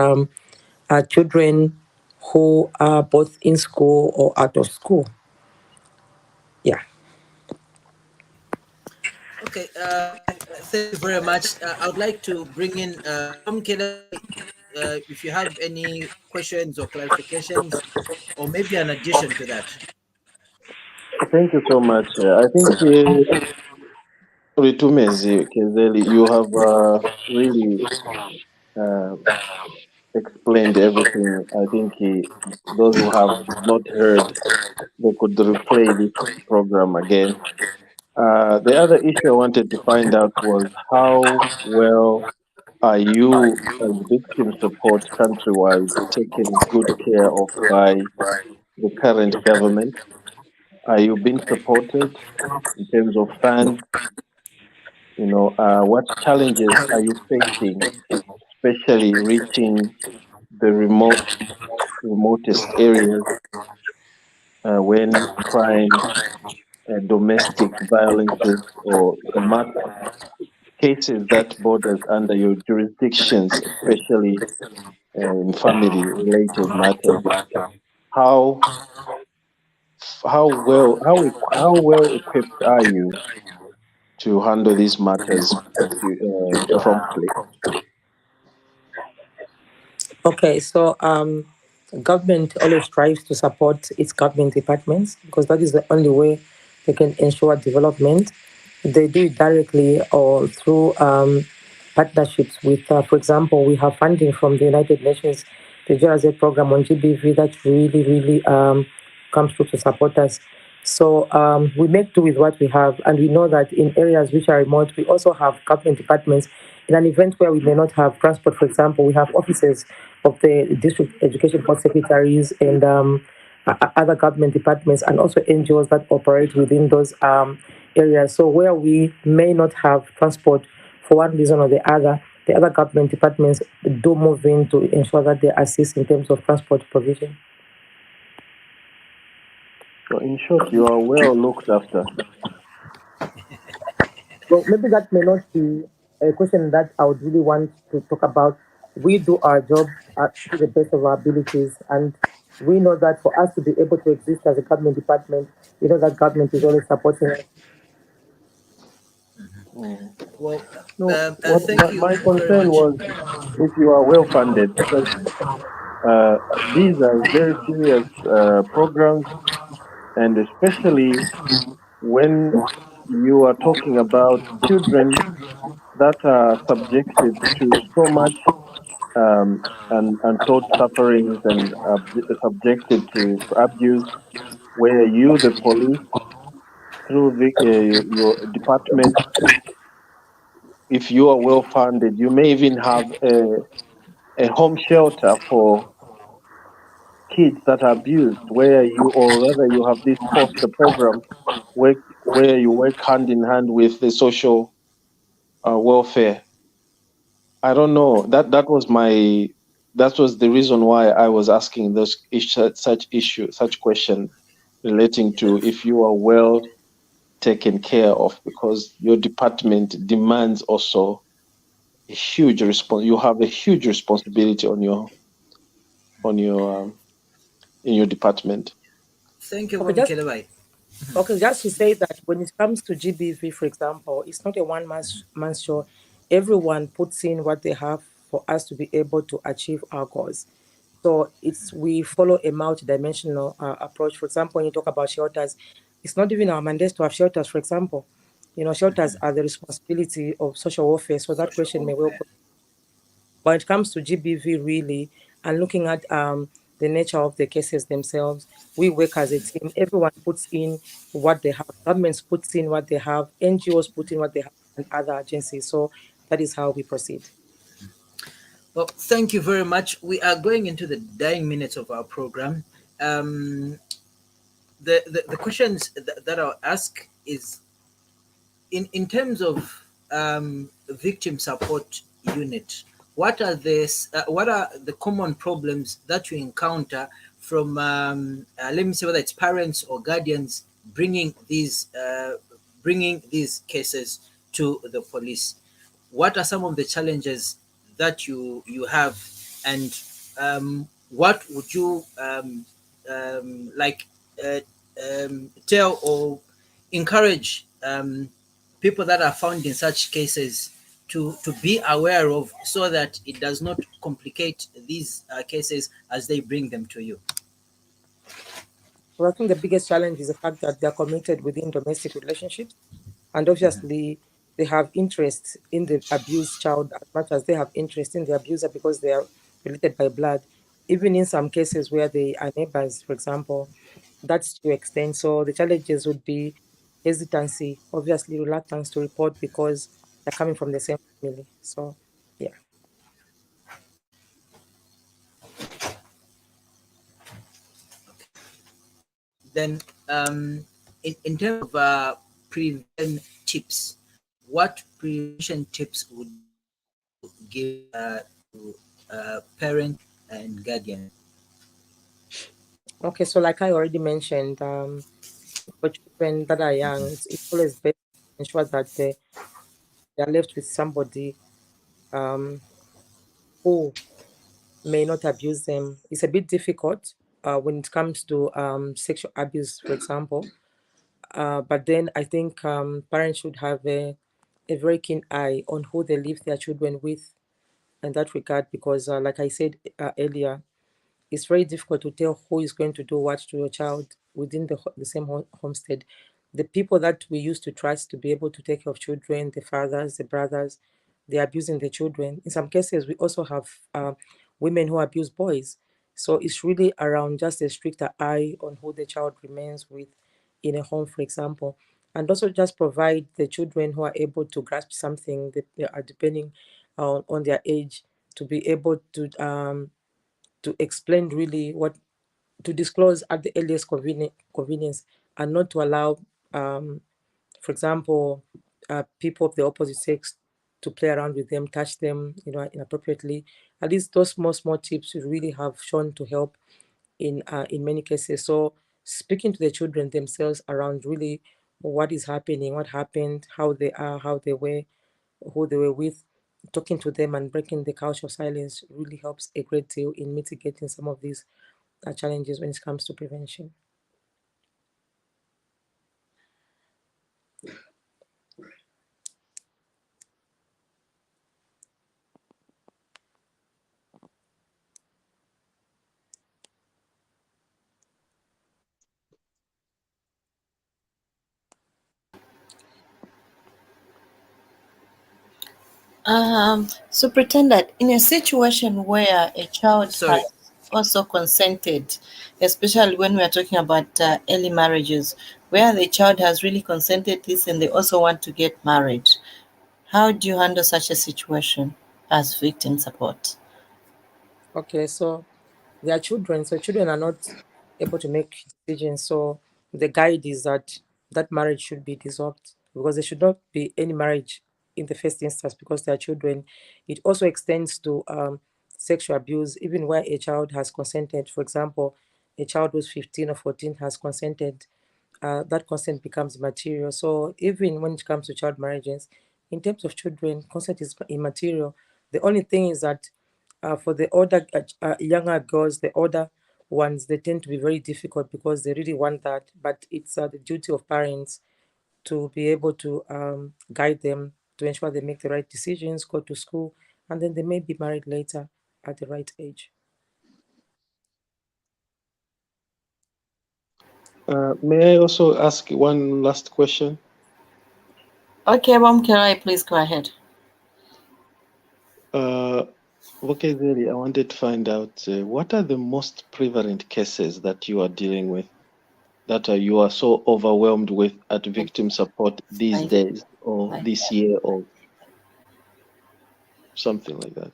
children who are both in school or out of school. Yeah. Okay, thank you very much. I would like to bring in Tom Keller, if you have any questions or clarifications, or maybe an addition to that. Thank you so much. I think Ritumezi Kezeli, you have really explained everything. I think those who have not heard, they could replay this program again. The other issue I wanted to find out was how well are you as victim support countrywide taken good care of by the current government? Are you being supported in terms of funds? What challenges are you facing, especially reaching the remotest areas when crime, domestic violences, or cases that borders under your jurisdictions, especially in family-related matters? How well equipped are you to handle these matters promptly? Okay, so government always strives to support its government departments, because that is the only way they can ensure development. they do it directly or through partnerships with, for example, we have funding from the United Nations, the JRZ program on GBV that really comes through to support us. So we make do with what we have, and we know that in areas which are remote, we also have government departments. In an event where we may not have transport, for example, we have offices of the district education board secretaries and other government departments, and also NGOs that operate within those areas. So where we may not have transport for one reason or the other government departments do move in to ensure that they assist in terms of transport provision. So in short, you are well looked after. Well, maybe that may not be a question that I would really want to talk about. We do our job to the best of our abilities, and we know that for us to be able to exist as a government department, we know that government is always supporting us. Well, No, thank you my very concern much. was if you are well funded, because these are very serious programs, and especially when you are talking about children that are subjected to so much untold sufferings and subjected to abuse, where you, the police, through your department, if you are well funded, you may even have a home shelter for kids that are abused, where you, or rather you have this foster program where you work hand in hand with the social welfare. I don't know. That was the reason why I was asking such question relating to if you are well taken care of, because your department demands also a huge you have a huge responsibility on your in your department. Thank you, Okay, just to say that when it comes to GBV, for example, it's not a one-man show. Everyone puts in what they have for us to be able to achieve our goals. So we follow a multi-dimensional approach. For example, when you talk about shelters, it's not even our mandate to have shelters, for example. Shelters are the responsibility of social welfare. So that question may well put. When it comes to GBV, really, and looking at the nature of the cases themselves, we work as a team. Everyone puts in what they have. Governments puts in what they have. NGOs put in what they have, and other agencies. So that is how we proceed. Well, thank you very much. We are going into the dying minutes of our program. The questions that I'll ask is in terms of victim support unit. What are the common problems that you encounter from let me say whether it's parents or guardians bringing these cases to the police? What are some of the challenges that you have, and what would you tell or encourage people that are found in such cases to be aware of, so that it does not complicate these cases as they bring them to you? Well, I think the biggest challenge is the fact that they're committed within domestic relationships, and obviously they have interest in the abused child as much as they have interest in the abuser, because they are related by blood. Even in some cases where they are neighbors, for example, that's to extent. So the challenges would be hesitancy, obviously reluctance to report because they're coming from the same family. So, yeah. Then, in terms of prevention tips, what prevention tips would you give to parents and guardians? Okay, so like I already mentioned, for children that are young, it's always best to ensure that they are left with somebody who may not abuse them. It's a bit difficult when it comes to sexual abuse, for example. But then I think parents should have a very keen eye on who they leave their children with in that regard, because like I said earlier, it's very difficult to tell who is going to do what to your child within the same homestead. the people that we used to trust to be able to take care of children, the fathers, the brothers, they're abusing the children. In some cases, we also have women who abuse boys. So it's really around just a stricter eye on who the child remains with in a home, for example. And also just provide the children who are able to grasp something that they are depending on their age to be able to explain really what to disclose at the earliest convenience, and not to allow for example people of the opposite sex to play around with them, touch them, inappropriately. At least those small tips really have shown to help in many cases. So speaking to the children themselves around really what is happening, what happened, how they are, how they were, who they were with, talking to them and breaking the culture of silence really helps a great deal in mitigating some of these challenges when it comes to prevention. Superintendent, in a situation where a child Sorry. has also consented, especially when we are talking about early marriages, where the child has really consented this and they also want to get married, how do you handle such a situation as victim support? Okay, so they are children, so children are not able to make decisions. So the guide is that marriage should be dissolved, because there should not be any marriage in the first instance because they are children. It also extends to sexual abuse, even where a child has consented. For example, a child who's 15 or 14 has consented, that consent becomes immaterial. So even when it comes to child marriages, in terms of children, consent is immaterial. The only thing is that for the older, younger girls, the older ones, they tend to be very difficult because they really want that. But it's the duty of parents to be able to guide them to ensure they make the right decisions, go to school, and then they may be married later at the right age. May I also ask one last question? Okay, Mom Kirai, please go ahead. Okay, Zeri, I wanted to find out what are the most prevalent cases that you are dealing with, that you are so overwhelmed with at victim support these days, or this year, or something like that?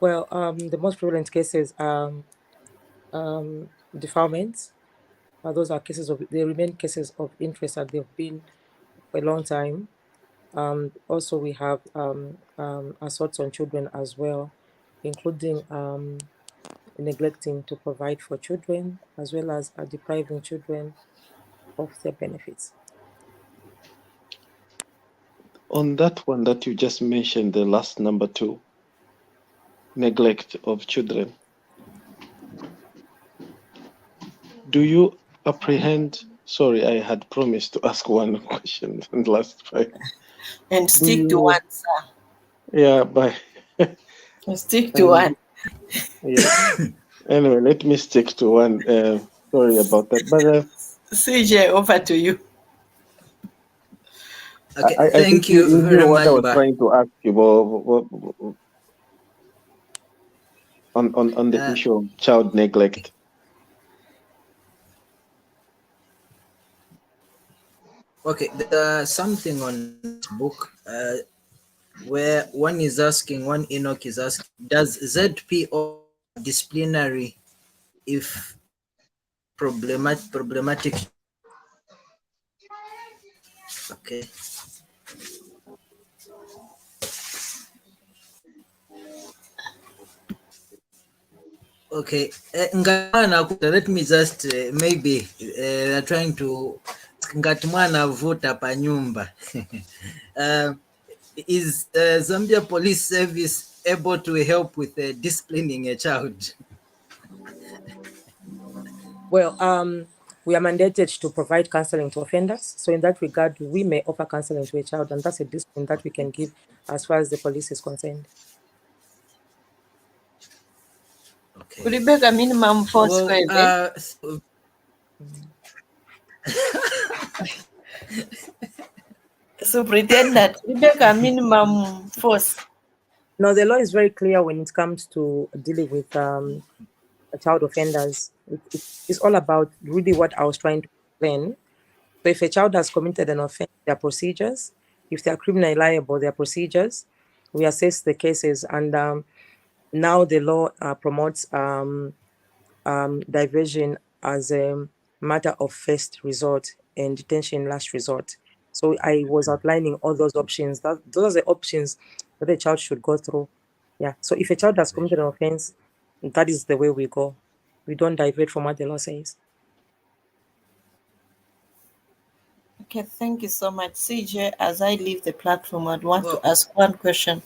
Well, the most prevalent cases are defilements. Those are cases they remain cases of interest, and they've been for a long time. Also, we have assaults on children as well, including neglecting to provide for children, as well as depriving children of their benefits. On that one that you just mentioned, the last number 2, neglect of children, do you apprehend? Sorry, I had promised to ask one question and last 5. And stick to one, sir. Yeah, bye. Stick to one. Yeah. Anyway, let me stick to one. Sorry about that. But CJ, over to you. Okay, I thank think you you very knew what I was much. trying to ask you on the issue of child neglect. Okay, there's something on this book where one is asking, one Enoch is asking, does ZP or disciplinary if problematic? Okay. Okay, let me just maybe trying to ngati mwana vuta pa nyumba. Is Zambia Police Service able to help with disciplining a child? Well, we are mandated to provide counseling to offenders. So in that regard, we may offer counseling to a child, and that's a discipline that we can give as far as the police is concerned. Okay. Could you beg a minimum 4 square, So pretend that Rebecca minimum force. No, the law is very clear when it comes to dealing with child offenders. It's all about really what I was trying to explain. So if a child has committed an offense, there are procedures. If they are criminally liable, there are procedures. We assess the cases, and now the law promotes diversion as a matter of first resort and detention last resort. So I was outlining all those options. Those are the options that a child should go through. Yeah. So if a child has committed an offense, that is the way we go. We don't divert from what the law says. Okay, thank you so much, CJ. As I leave the platform, I'd want to ask one question,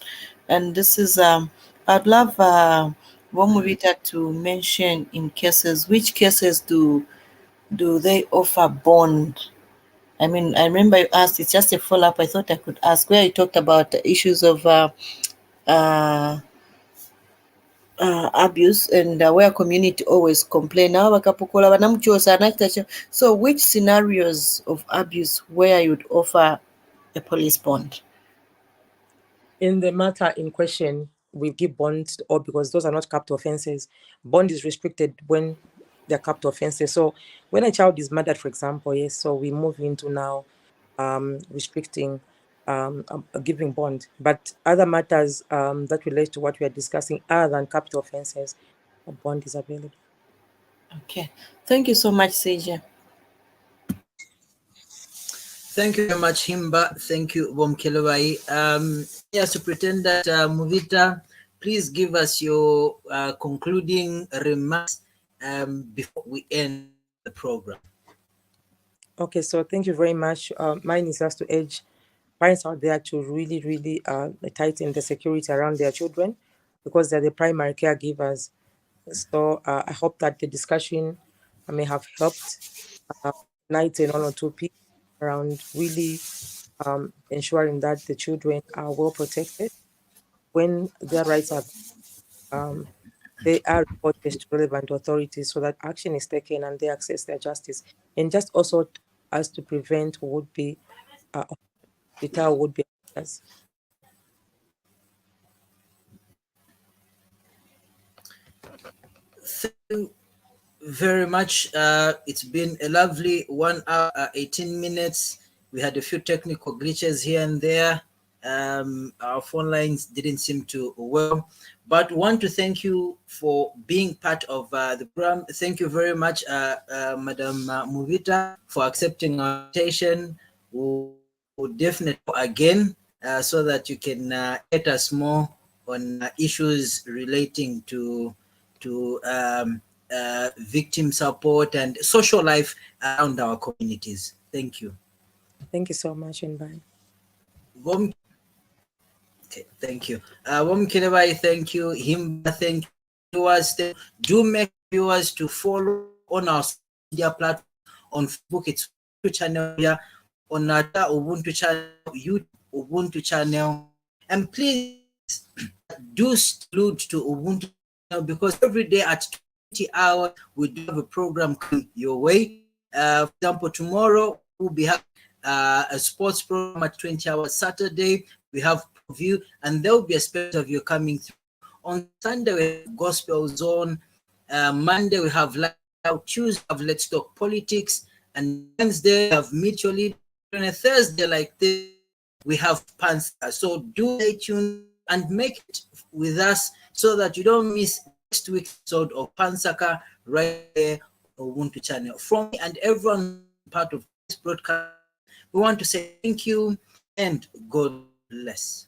and this is I'd love Mubita to mention in cases, which cases do they offer bond? I mean, I remember you asked. It's just a follow up. I thought I could ask where you talked about the issues of abuse and where community always complain. So, which scenarios of abuse where you'd offer a police bond? In the matter in question, we give bond, or because those are not capital offenses. Bond is restricted when they're capital offenses. So when a child is murdered, for example, yes, so we move into now restricting giving bond. But other matters that relate to what we are discussing other than capital offenses, a bond is available. Okay. Thank you so much, CJ. Thank you very much, Himba. Thank you, Bomkelewai. Yes, Superintendent Mubita, please give us your concluding remarks before we end the program. Okay, so thank you very much. Mine is just to urge parents out there to really, really tighten the security around their children because they're the primary caregivers. So I hope that the discussion may have helped enlighten one or two people around really ensuring that the children are well protected. When their rights are they are reported to relevant authorities so that action is taken and they access their justice. And just also as to prevent would be deter would be offenders. Thank you very much. It's been a lovely 1 hour, 18 minutes. We had a few technical glitches here and there. Our phone lines didn't seem to work, but want to thank you for being part of the program. Thank you very much, Madam Mubita, for accepting our invitation. We'll definitely go again so that you can get us more on issues relating to victim support and social life around our communities. Thank you. Thank you so much, and bye. Okay, thank you. Womkilebai, thank you. Himba, thank you. Viewers, do make viewers to follow on our media platform on Facebook. It's Ubuntu channel here, on our Ubuntu channel, YouTube Ubuntu channel, and please do salute to Ubuntu channel because every day at 20 hours we do have a program coming your way. For example, tomorrow we'll be having a sports program at 20 hours. Saturday we have view, and there will be a special view coming through. On Sunday we have Gospel Zone. Monday we have Live Out. Tuesday we have Let's Talk Politics, and Wednesday we have Meet Your Leader. On a Thursday like this we have Pansa. So do stay tuned and make it with us so that you don't miss next week's episode of Pansaka right there on Ubuntu channel. From me and everyone part of this broadcast, we want to say thank you and God bless.